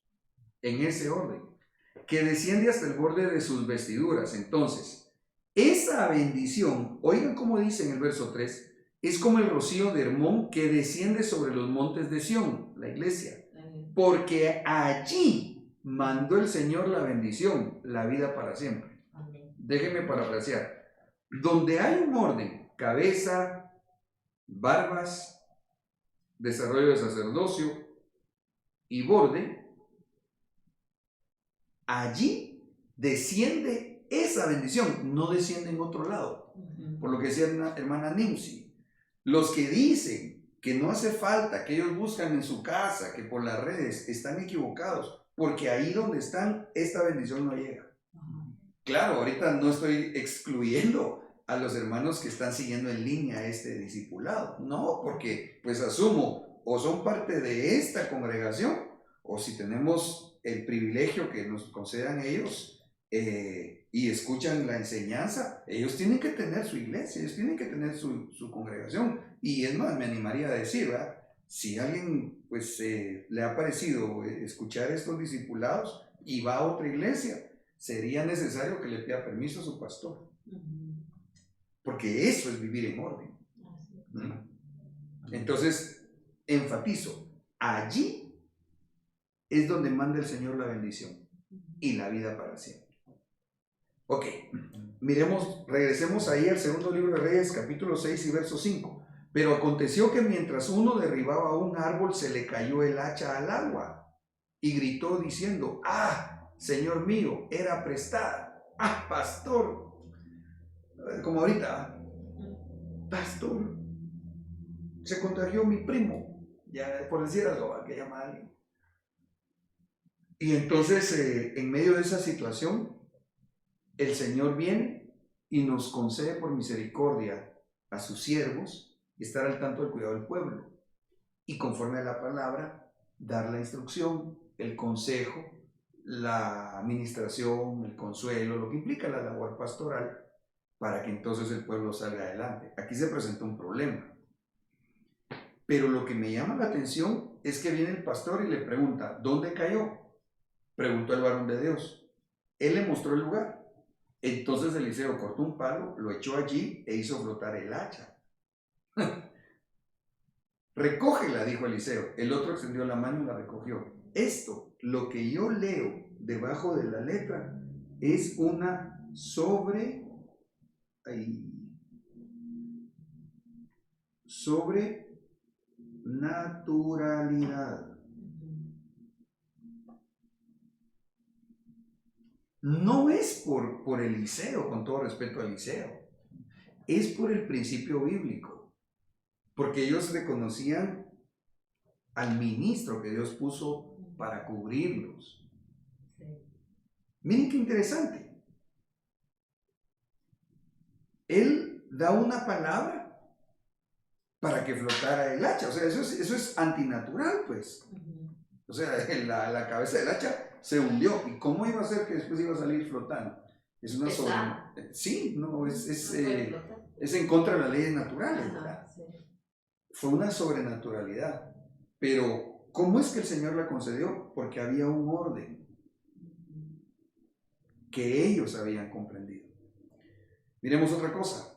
en ese orden, que desciende hasta el borde de sus vestiduras. Entonces, esa bendición, oigan cómo dice en el verso 3, es como el rocío de Hermón que desciende sobre los montes de Sión, la iglesia, porque allí mandó el Señor la bendición, la vida para siempre. Déjenme parafrasear. Donde hay un orden, cabeza, barbas, desarrollo de sacerdocio y borde, allí desciende esa bendición, no desciende en otro lado. Por lo que decía la hermana Nimsi, los que dicen que no hace falta, que ellos buscan en su casa, que por las redes, están equivocados, porque ahí donde están, esta bendición no llega. Claro, ahorita no estoy excluyendo a los hermanos que están siguiendo en línea este discipulado, no, porque pues asumo, o son parte de esta congregación, o si tenemos el privilegio que nos concedan ellos y escuchan la enseñanza, ellos tienen que tener su iglesia, ellos tienen que tener su congregación. Y es más, me animaría a decir, ¿verdad? Si alguien pues le ha parecido escuchar estos discipulados y va a otra iglesia, sería necesario que le pida permiso a su pastor, porque eso es vivir en orden. Entonces, enfatizo, allí es donde manda el Señor la bendición y la vida para siempre. Ok, regresemos ahí al segundo libro de Reyes, capítulo 6 y verso 5. Pero aconteció que mientras uno derribaba un árbol, se le cayó el hacha al agua y gritó diciendo: ¡Ah, Señor mío, era prestada! ¡Ah, pastor! Como ahorita, pastor, se contagió mi primo, ya por decir algo, que llama a alguien. Y entonces, en medio de esa situación, el Señor viene y nos concede por misericordia a sus siervos estar al tanto del cuidado del pueblo y conforme a la palabra dar la instrucción, el consejo, la administración, el consuelo, lo que implica la labor pastoral para que entonces el pueblo salga adelante. Aquí se presenta un problema, pero lo que me llama la atención es que viene el pastor y le pregunta: ¿dónde cayó? Preguntó el varón de Dios. Él le mostró el lugar. Entonces Eliseo cortó un palo, lo echó allí e hizo flotar el hacha. Recógela, dijo Eliseo. El otro extendió la mano y la recogió. Esto, lo que yo leo debajo de la letra, es una sobrenaturalidad. No es por Eliseo, con todo respeto a Eliseo, es por el principio bíblico, porque ellos reconocían al ministro que Dios puso para cubrirlos. Miren qué interesante. Él da una palabra para que flotara el hacha, o sea, eso es antinatural, pues. O sea, la cabeza del hacha se hundió. ¿Y cómo iba a ser que después iba a salir flotando? Es una sí, no, es en contra de las leyes naturales, ¿verdad? Sí. Fue una sobrenaturalidad. Pero, ¿cómo es que el Señor la concedió? Porque había un orden que ellos habían comprendido. Miremos otra cosa.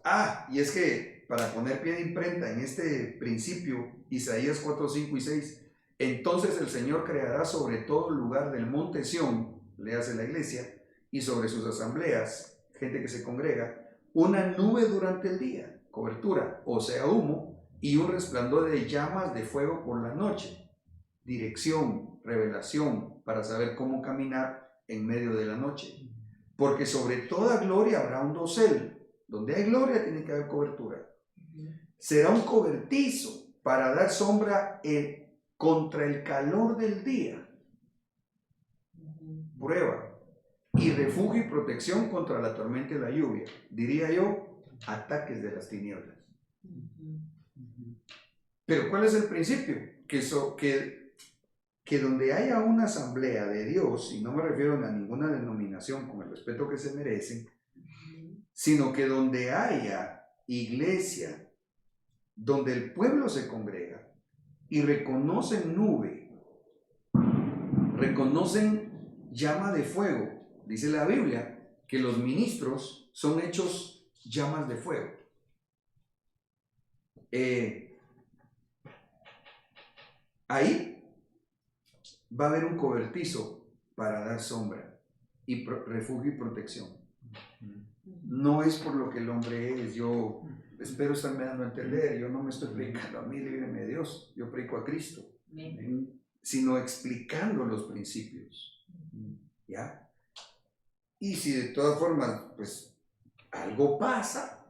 Y es que para poner pie de imprenta en este principio, Isaías 4, 5 y 6, entonces el Señor creará sobre todo lugar del monte Sión, léase la iglesia, y sobre sus asambleas, gente que se congrega, una nube durante el día, cobertura, o sea, humo, y un resplandor de llamas de fuego por la noche. Dirección, revelación, para saber cómo caminar en medio de la noche. Porque sobre toda gloria habrá un dosel. Donde hay gloria tiene que haber cobertura. Será un cobertizo para dar sombra contra el calor del día. Prueba. Y refugio y protección contra la tormenta y la lluvia. Diría yo, ataques de las tinieblas. Pero ¿cuál es el principio? Que donde haya una asamblea de Dios, y no me refiero a ninguna denominación con el respeto que se merecen, sino que donde haya iglesia, donde el pueblo se congrega y reconocen nube, reconocen llama de fuego. Dice la Biblia que los ministros son hechos llamas de fuego. Ahí va a haber un cobertizo para dar sombra y refugio y protección. No es por lo que el hombre es. Yo espero estarme dando a entender. Yo no me estoy predicando a mí, líbreme de Dios. Yo predico a Cristo. Sino explicando los principios. ¿Ya? Y si de todas formas, pues, algo pasa,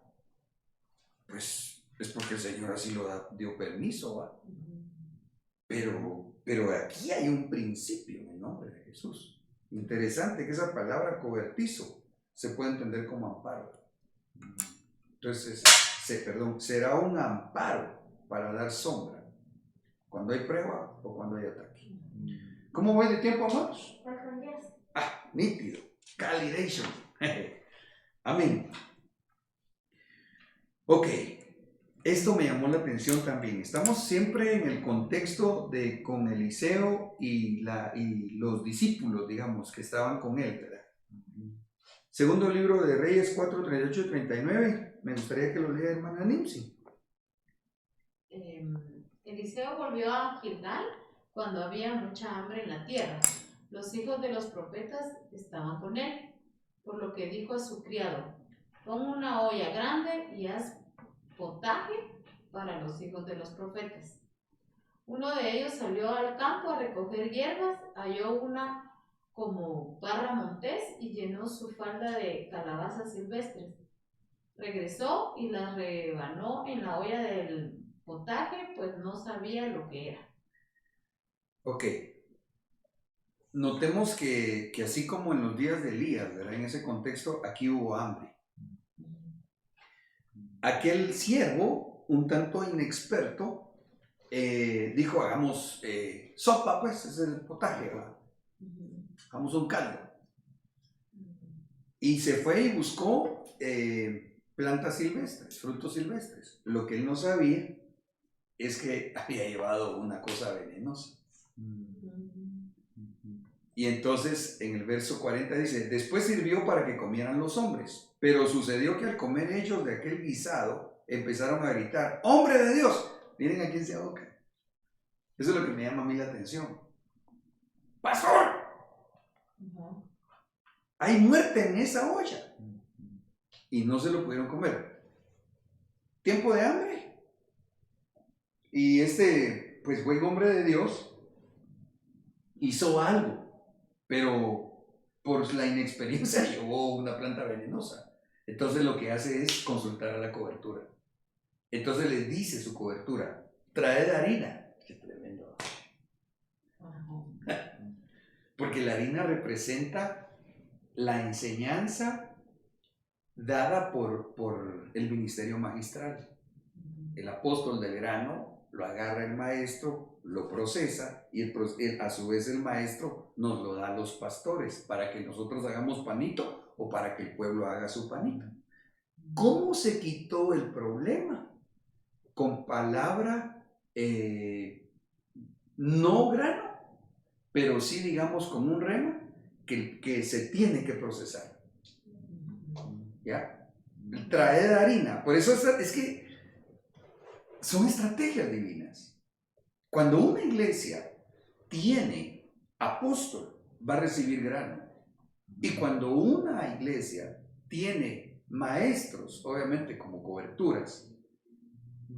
pues, es porque el Señor así dio permiso, ¿va? Pero aquí hay un principio en el nombre de Jesús. Interesante que esa palabra cobertizo se puede entender como amparo. Entonces, será un amparo para dar sombra cuando hay prueba o cuando hay ataque. ¿Cómo voy de tiempo, amados? Nítido. Calidation. Amén. Ok. Esto me llamó la atención también. Estamos siempre en el contexto de con Eliseo y los discípulos, digamos, que estaban con él, ¿verdad? Segundo libro de Reyes 4, 38 y 39. Me gustaría que lo lea hermana Nimsi. Eliseo volvió a Gilgal cuando había mucha hambre en la tierra. Los hijos de los profetas estaban con él, por lo que dijo a su criado: pon una olla grande y haz potaje para los hijos de los profetas. Uno de ellos salió al campo a recoger hierbas, halló una como barra montés y llenó su falda de calabazas silvestres. Regresó y las rebanó en la olla del potaje, pues no sabía lo que era. Ok. Notemos que así como en los días de Elías, ¿verdad? En ese contexto, aquí hubo hambre. Aquel siervo, un tanto inexperto, dijo: hagamos sopa, pues, es el potaje, ¿verdad? Hagamos un caldo. Y se fue y buscó plantas silvestres, frutos silvestres. Lo que él no sabía es que había llevado una cosa venenosa. Y entonces en el verso 40 dice: después sirvió para que comieran los hombres, pero sucedió que al comer ellos de aquel guisado, empezaron a gritar: ¡hombre de Dios! Miren a quién se ahoga. Eso es lo que me llama a mí la atención. ¡Pastor! Hay muerte en esa olla. Y no se lo pudieron comer. Tiempo de hambre. Y pues buen hombre de Dios hizo algo, pero por la inexperiencia llevó una planta venenosa. Entonces lo que hace es consultar a la cobertura. Entonces les dice su cobertura: traed harina. Qué tremendo. Porque la harina representa la enseñanza dada por el ministerio magistral. El apóstol del grano lo agarra el maestro, lo procesa y a su vez el maestro nos lo da a los pastores para que nosotros hagamos panito o para que el pueblo haga su panito. ¿Cómo se quitó el problema? Con palabra no grano, pero sí, digamos, con un rema que se tiene que procesar. ¿Ya? Traer harina. Por eso es que son estrategias divinas. Cuando una iglesia tiene apóstol, va a recibir grano. Y cuando una iglesia tiene maestros, obviamente como coberturas,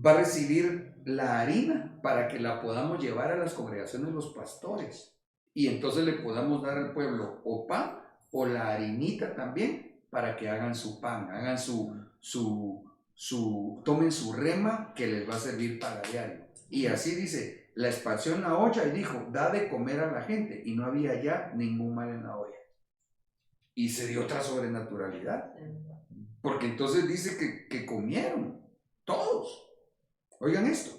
va a recibir la harina para que la podamos llevar a las congregaciones de los pastores. Y entonces le podamos dar al pueblo o pan o la harinita también para que hagan su pan, hagan tomen su rema que les va a servir para diario. Y así dice: la esparció en la olla y dijo: da de comer a la gente. Y no había ya ningún mal en la olla. Y se dio otra sobrenaturalidad. Porque entonces dice que comieron todos. Oigan esto.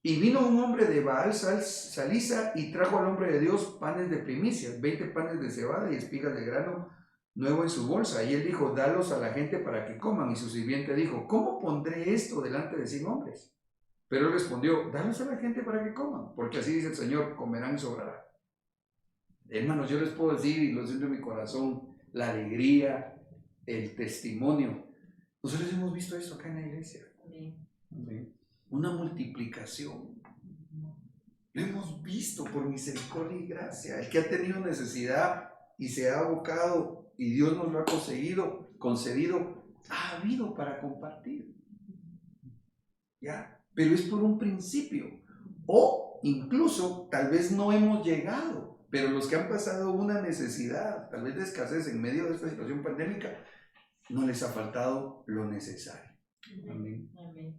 Y vino un hombre de Baal Salisa y trajo al hombre de Dios panes de primicias, 20 panes de cebada y espigas de grano nuevo en su bolsa. Y él dijo: dalos a la gente para que coman. Y su sirviente dijo: ¿cómo pondré esto delante de 100 hombres? Pero él respondió: dalos a la gente para que coman, porque así dice el Señor: comerán y sobrará. Hermanos, yo les puedo decir, y lo siento en mi corazón, la alegría, el testimonio. Nosotros hemos visto eso acá en la iglesia. Amén. Una multiplicación. Lo hemos visto por misericordia y gracia. El que ha tenido necesidad y se ha abocado y Dios nos lo ha concedido, ha habido para compartir. ¿Ya? Pero es por un principio. O incluso tal vez no hemos llegado, pero los que han pasado una necesidad, tal vez de escasez en medio de esta situación pandémica, no les ha faltado lo necesario. Amén. Amén.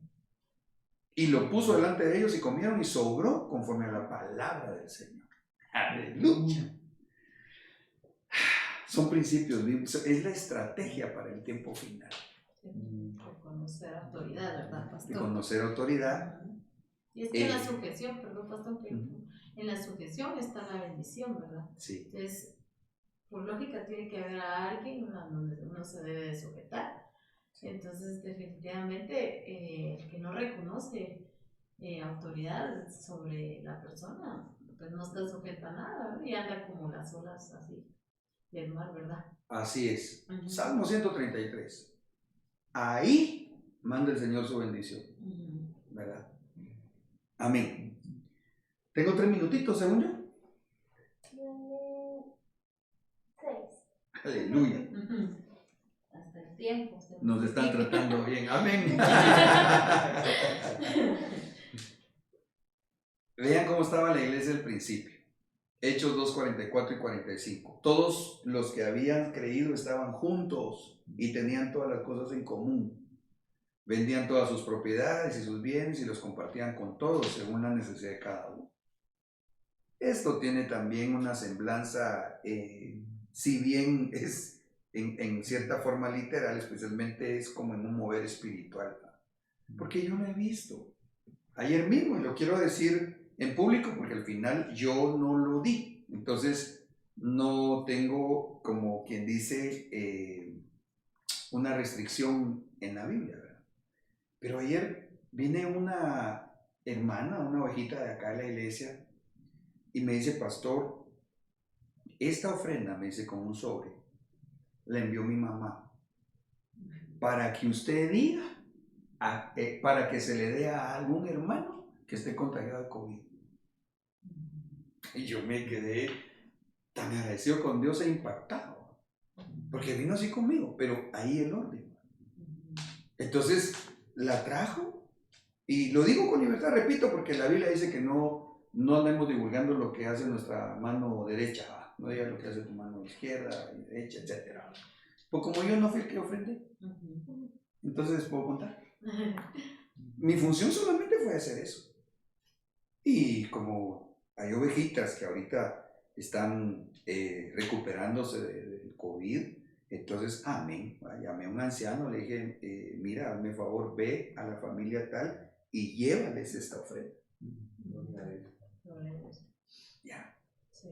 Y lo puso delante de ellos y comieron y sobró conforme a la palabra del Señor. Aleluya. Son principios bíblicos, es la estrategia para el tiempo final. Reconocer autoridad, ¿verdad, pastor? De conocer autoridad. Y es que en la sujeción, perdón, pastor, que en la sujeción está la bendición, ¿verdad? Sí. Entonces, por lógica, tiene que haber a alguien a donde uno se debe de sujetar. Entonces, definitivamente, el que no reconoce autoridad sobre la persona, pues no está sujeta a nada, ¿verdad? Y anda como las olas así del mar, ¿verdad? Así es. Uh-huh. Salmo 133. Ahí manda el Señor su bendición. Uh-huh. ¿Verdad? Amén. Tengo 3 minutitos, según yo. 6. Aleluya. Uh-huh. Hasta el tiempo. Nos están tratando bien. Amén. Vean cómo estaba la iglesia al principio. Hechos 2, 44 y 45. Todos los que habían creído estaban juntos y tenían todas las cosas en común. Vendían todas sus propiedades y sus bienes y los compartían con todos según la necesidad de cada uno. Esto tiene también una semblanza, si bien es en cierta forma literal, especialmente es como en un mover espiritual. Porque yo lo he visto. Ayer mismo, y lo quiero decir en público porque al final yo no lo di. Entonces no tengo, como quien dice, una restricción en la Biblia, ¿verdad? Pero ayer viene una hermana, una ovejita de acá de la iglesia, y me dice, pastor, esta ofrenda, me dice, con un sobre, la envió mi mamá, para que usted diga, para que se le dé a algún hermano que esté contagiado de COVID. Y yo me quedé tan agradecido con Dios e impactado, porque vino así conmigo, pero ahí el orden. Entonces la trajo, y lo digo con libertad, repito, porque la Biblia dice que no andemos divulgando lo que hace nuestra mano derecha, no digas lo que hace tu mano izquierda, derecha, etc. Pues como yo no fui el que ofrendé, entonces puedo contar. Mi función solamente fue hacer eso. Y como hay ovejitas que ahorita están recuperándose del COVID, entonces amén. Llamé a un anciano, le dije, mira, hazme favor, ve a la familia tal y llévales esta ofrenda. Ya. Sí.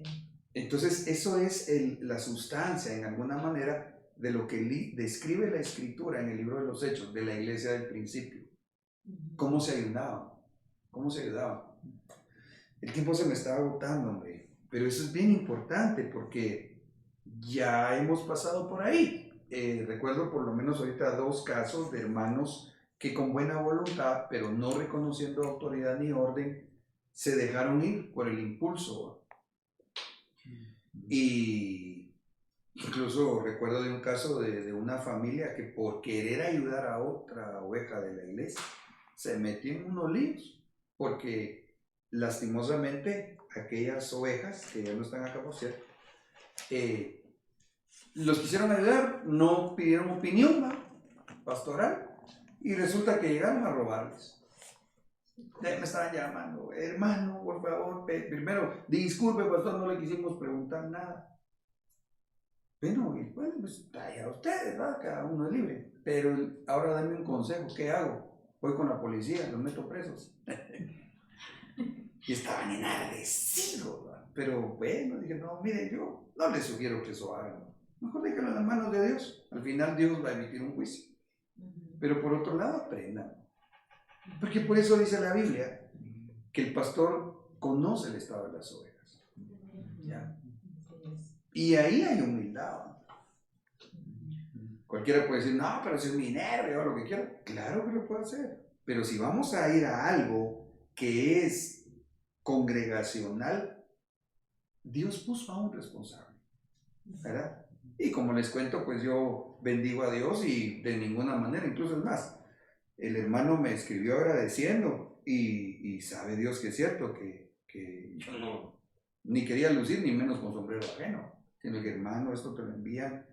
Entonces eso es la sustancia en alguna manera de lo que describe la escritura en el libro de los Hechos de la iglesia del principio. ¿Cómo se ayudaban? ¿Cómo se ayudaban? El tiempo se me está agotando, hombre, pero eso es bien importante porque ya hemos pasado por ahí. Recuerdo por lo menos ahorita 2 casos de hermanos que con buena voluntad, pero no reconociendo autoridad ni orden, se dejaron ir por el impulso. Y incluso recuerdo de un caso de una familia que por querer ayudar a otra oveja de la iglesia, se metió en unos líos, porque lastimosamente aquellas ovejas, que ya no están acá por cierto, los quisieron ayudar, no pidieron opinión pastoral, y resulta que llegaron a robarles. Me estaban llamando, hermano, por favor, primero, disculpe, pastor, no le quisimos preguntar nada. Bueno, y bueno, pues allá ustedes, ¿verdad? Cada uno es libre. Pero ahora dame un consejo, ¿qué hago? Voy con la policía, los meto presos. Y estaban enardecidos, ¿verdad? Pero bueno, dije, no, mire, yo no les sugiero que eso hagan. Mejor déjenlo en las manos de Dios. Al final Dios va a emitir un juicio. Pero por otro lado, aprendan. Porque por eso dice la Biblia que el pastor conoce el estado de las ovejas. ¿Ya? Y ahí hay humildad. Cualquiera puede decir, no, pero si es minero, yo hago lo que quiero. Claro que lo puedo hacer. Pero si vamos a ir a algo que es congregacional, Dios puso a un responsable, ¿verdad? Y como les cuento, pues yo bendigo a Dios y de ninguna manera, incluso es más, el hermano me escribió agradeciendo y sabe Dios que es cierto que yo no, ni quería lucir ni menos con sombrero ajeno, sino que hermano, esto te lo envían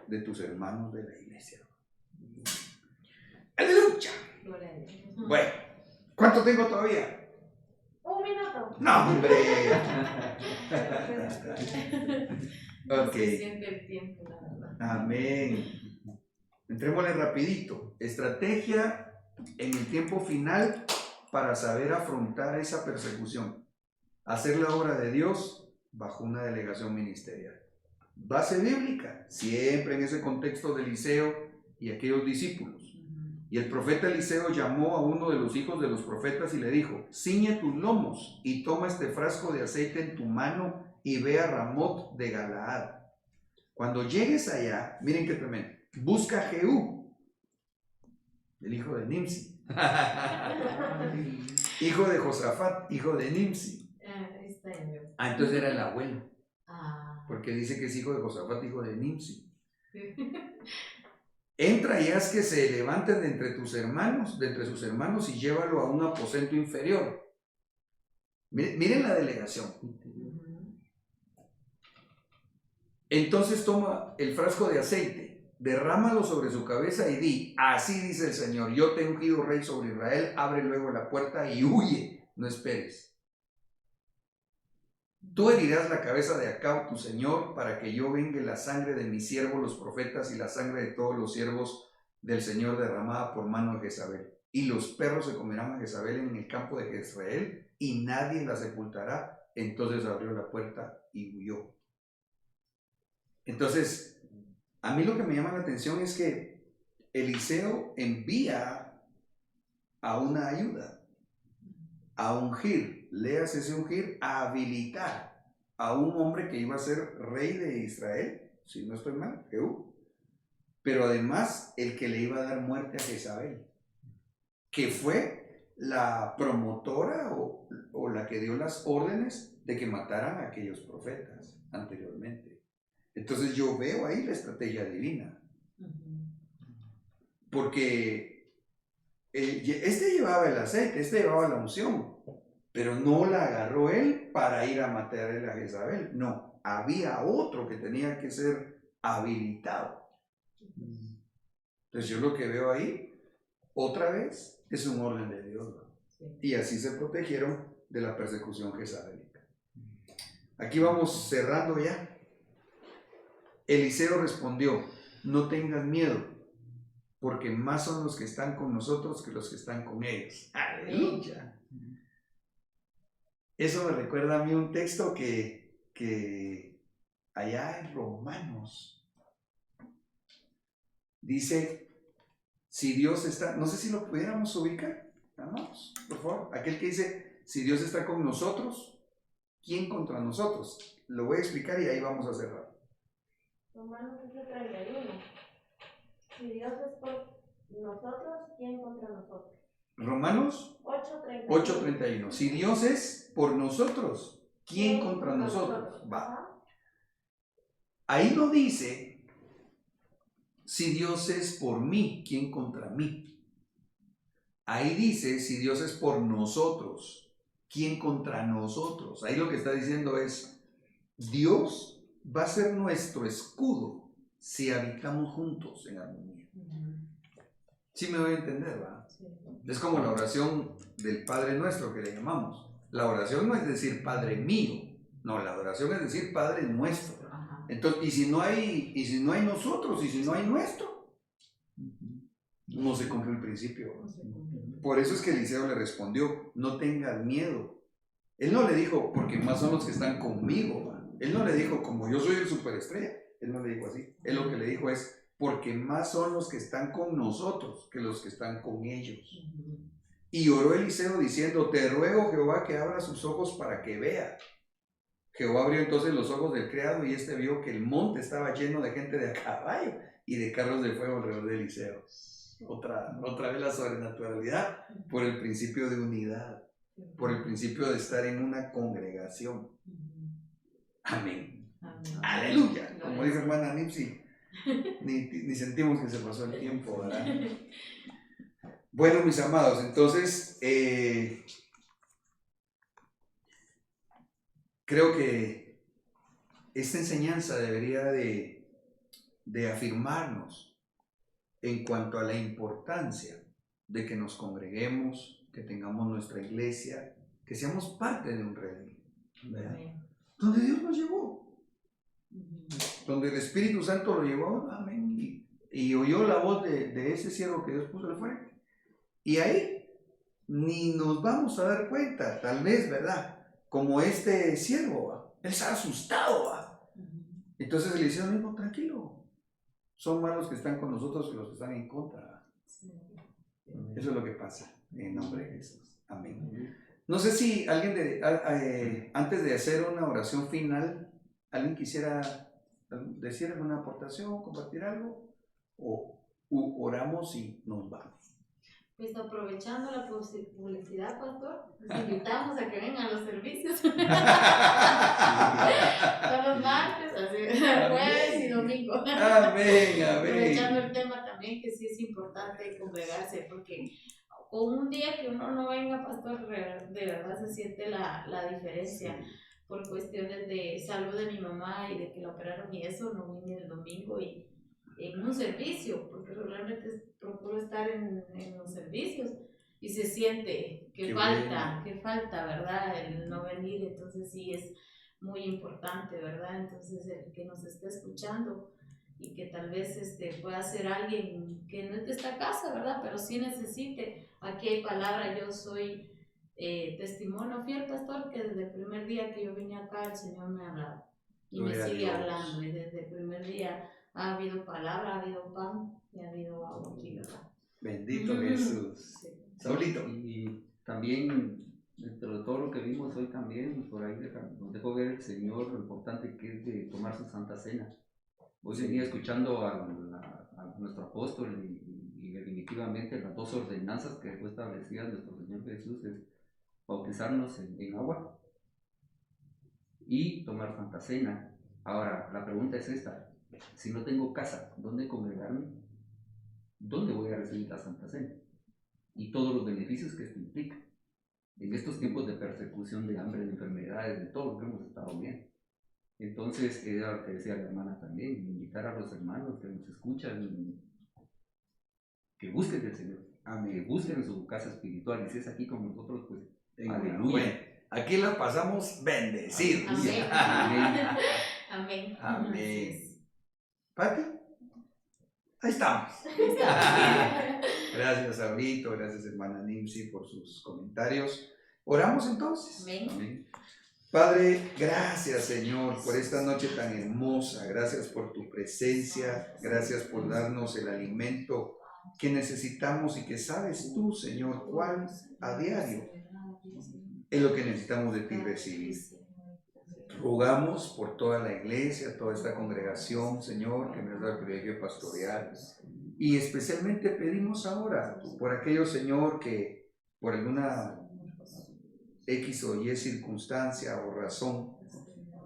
de tus hermanos de la iglesia. ¡Aleluya! Bueno, ¿Cuánto tengo todavía? Un minuto. No, hombre. No Ok. se siente el tiempo, la verdad. Amén. Entrémosle rapidito. Estrategia en el tiempo final para saber afrontar esa persecución. Hacer la obra de Dios bajo una delegación ministerial. Base bíblica, siempre en ese contexto de Eliseo y aquellos discípulos. Y el profeta Eliseo llamó a uno de los hijos de los profetas y le dijo: ciñe tus lomos y toma este frasco de aceite en tu mano y ve a Ramot de Galaad. Cuando llegues allá, miren qué tremendo, busca a Jehú, el hijo de Nimsi, hijo de Josafat, hijo de Nimsi. Ahí está el mío. Entonces era el abuelo, Ah. porque dice que es hijo de Josafat, hijo de Nimsi. Entra y haz que se levanten de entre tus hermanos, de entre sus hermanos, y llévalo a un aposento inferior. Miren la delegación. Entonces toma el frasco de aceite, derrámalo sobre su cabeza y di: así dice el Señor, yo te he ungido rey sobre Israel, abre luego la puerta y huye, no esperes. Tú herirás la cabeza de Acab, tu señor, para que yo vengue la sangre de mis siervos los profetas y la sangre de todos los siervos del Señor derramada por mano de Jezabel. Y los perros se comerán a Jezabel en el campo de Jezreel y nadie la sepultará. Entonces abrió la puerta y huyó. Entonces, a mí lo que me llama la atención es que Eliseo envía a una ayuda, a ungir, leas ese ungir, a habilitar a un hombre que iba a ser rey de Israel, si no estoy mal, Jehú, pero además el que le iba a dar muerte a Jezabel, que fue la promotora o la que dio las órdenes de que mataran a aquellos profetas anteriormente. Entonces yo veo ahí la estrategia divina, porque este llevaba el aceite, este llevaba la unción, pero no la agarró él para ir a matar a Jezabel. No, había otro que tenía que ser habilitado. Entonces yo lo que veo ahí, otra vez, es un orden de Dios, ¿no? Sí. Y así se protegieron de la persecución jezabelica. Aquí vamos cerrando ya. Eliseo respondió: no tengan miedo, porque más son los que están con nosotros que los que están con ellos. ¡Aleluya! Eso me recuerda a mí un texto que allá en Romanos dice: si Dios está, no sé si lo pudiéramos ubicar, vamos, por favor, aquel que dice: si Dios está con nosotros, ¿quién contra nosotros? Lo voy a explicar y ahí vamos a cerrar. Romanos 8:31. Si Dios es por nosotros, ¿quién contra nosotros? Romanos 8:31. Si Dios es por nosotros, ¿quién contra nosotros? Va. Ahí no dice: si Dios es por mí, ¿quién contra mí? Ahí dice: si Dios es por nosotros, ¿quién contra nosotros? Ahí lo que está diciendo es: Dios va a ser nuestro escudo si habitamos juntos en armonía. Sí me doy a entender, ¿verdad? Sí. Es como la oración del Padre Nuestro que le llamamos. La oración no es decir Padre mío, no, la oración es decir Padre nuestro. Entonces, y si no hay nosotros, y si no hay nuestro, no se cumple el principio. Por eso es que Eliseo le respondió: no tengas miedo. Él no le dijo: porque más son los que están conmigo, ¿verdad? Él no le dijo: como yo soy el superestrella. Él no le dijo así. Él lo que le dijo es: porque más son los que están con nosotros que los que están con ellos. Y oró Eliseo diciendo: te ruego, Jehová, que abra sus ojos para que vea. Jehová abrió entonces los ojos del criado y éste vio que el monte estaba lleno de gente de a caballo y de carros de fuego alrededor de Eliseo. Otra vez la sobrenaturalidad por el principio de unidad, por el principio de estar en una congregación. Amén. Aleluya. Como dijo hermana Nipsey, ni sentimos que se pasó el tiempo, ¿verdad? Bueno, mis amados, entonces creo que esta enseñanza debería de afirmarnos en cuanto a la importancia de que nos congreguemos, que tengamos nuestra iglesia, que seamos parte de un redil, ¿verdad? Amén. Donde Dios nos llevó, Ujú. donde el Espíritu Santo lo llevó, amén, y oyó la voz de ese siervo que Dios puso al frente. Y ahí ni nos vamos a dar cuenta, tal vez, ¿verdad? Como este siervo, ¿va? Él se ha asustado, ¿va? Ujú. Entonces le dijeron, no, tranquilo, son más los que están con nosotros que los que están en contra, ¿va? Sí. Eso es lo que pasa, en nombre de Jesús, amén. No sé si alguien, antes de hacer una oración final, alguien quisiera decir alguna aportación, compartir algo, o oramos y nos vamos. Pues aprovechando la publicidad, pastor, les invitamos a que vengan a los servicios. Son los martes, así, jueves y domingo. Amén, Aprovechando amén. el tema también, que sí es importante congregarse, porque con un día que uno no venga, pastor, de verdad se siente la diferencia. Por cuestiones de salud de mi mamá y de que la operaron y eso, no vine el domingo y en un servicio, porque regularmente procuro estar en los servicios y se siente que Qué falta, ¿verdad? El no venir, entonces sí es muy importante, ¿verdad? Entonces el que nos esté escuchando y que tal vez pueda ser alguien que no es de esta casa, ¿verdad? Pero sí necesite, aquí hay palabra, yo soy testimonio fiel, pastor, que desde el primer día que yo vine acá el Señor me ha hablado y Gloria me a sigue Dios. hablando, y desde el primer día ha habido palabra, ha habido pan y ha habido agua aquí, ¿verdad? Bendito Jesús. Sí. Saulito. Y también, dentro de todo lo que vimos hoy también, por ahí nos dejó ver el Señor lo importante que es de tomar su Santa Cena. Hoy venía escuchando a nuestro apóstol y definitivamente las dos ordenanzas que fue establecidas nuestro Señor Jesús es bautizarnos en agua y tomar Santa Cena. Ahora, la pregunta es esta: si no tengo casa, ¿dónde congregarme? ¿Dónde voy a recibir la Santa Cena? Y todos los beneficios que esto implica. En estos tiempos de persecución, de hambre, de enfermedades, de todo lo que hemos estado viendo. Entonces, era lo que decía la hermana también, invitar a los hermanos que nos escuchan, que busquen del Señor, que busquen su casa espiritual, y si es aquí con nosotros, pues, aleluya. Bueno, aquí la pasamos bendecidos. Amén. Amén. Amén. Amén. Pati, ahí estamos. Está. Gracias, Saulito, gracias, hermana Nimsi, por sus comentarios. ¿Oramos entonces? Amén. Amén. Padre, gracias, Señor, por esta noche tan hermosa. Gracias por tu presencia. Gracias por darnos el alimento que necesitamos y que sabes tú, Señor, cuál a diario es lo que necesitamos de ti recibir. Rogamos por toda la iglesia, toda esta congregación, Señor, que nos da el privilegio pastoreal. Y especialmente pedimos ahora por aquellos, Señor, que por alguna X o Y circunstancia o razón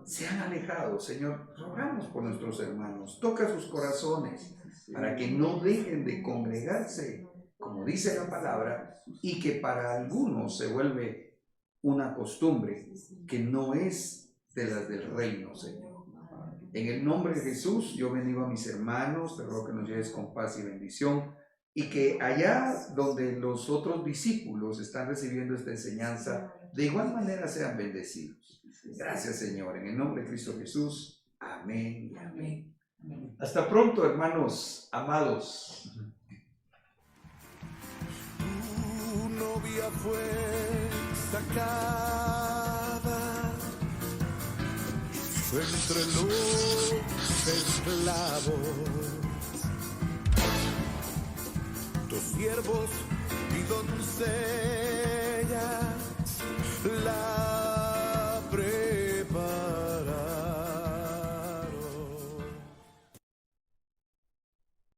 se han alejado, Señor. Rogamos por nuestros hermanos. Toca sus corazones para que no dejen de congregarse, como dice la palabra, y que para algunos se vuelve una costumbre que no es de las del reino, Señor. En el nombre de Jesús, yo bendigo a mis hermanos, te ruego que nos lleves con paz y bendición, y que allá donde los otros discípulos están recibiendo esta enseñanza, de igual manera sean bendecidos. Gracias, Señor, en el nombre de Cristo Jesús. Amén y amén. Hasta pronto, hermanos amados. Tu novia fue sacada entre los esclavos. Tus siervos y doncellas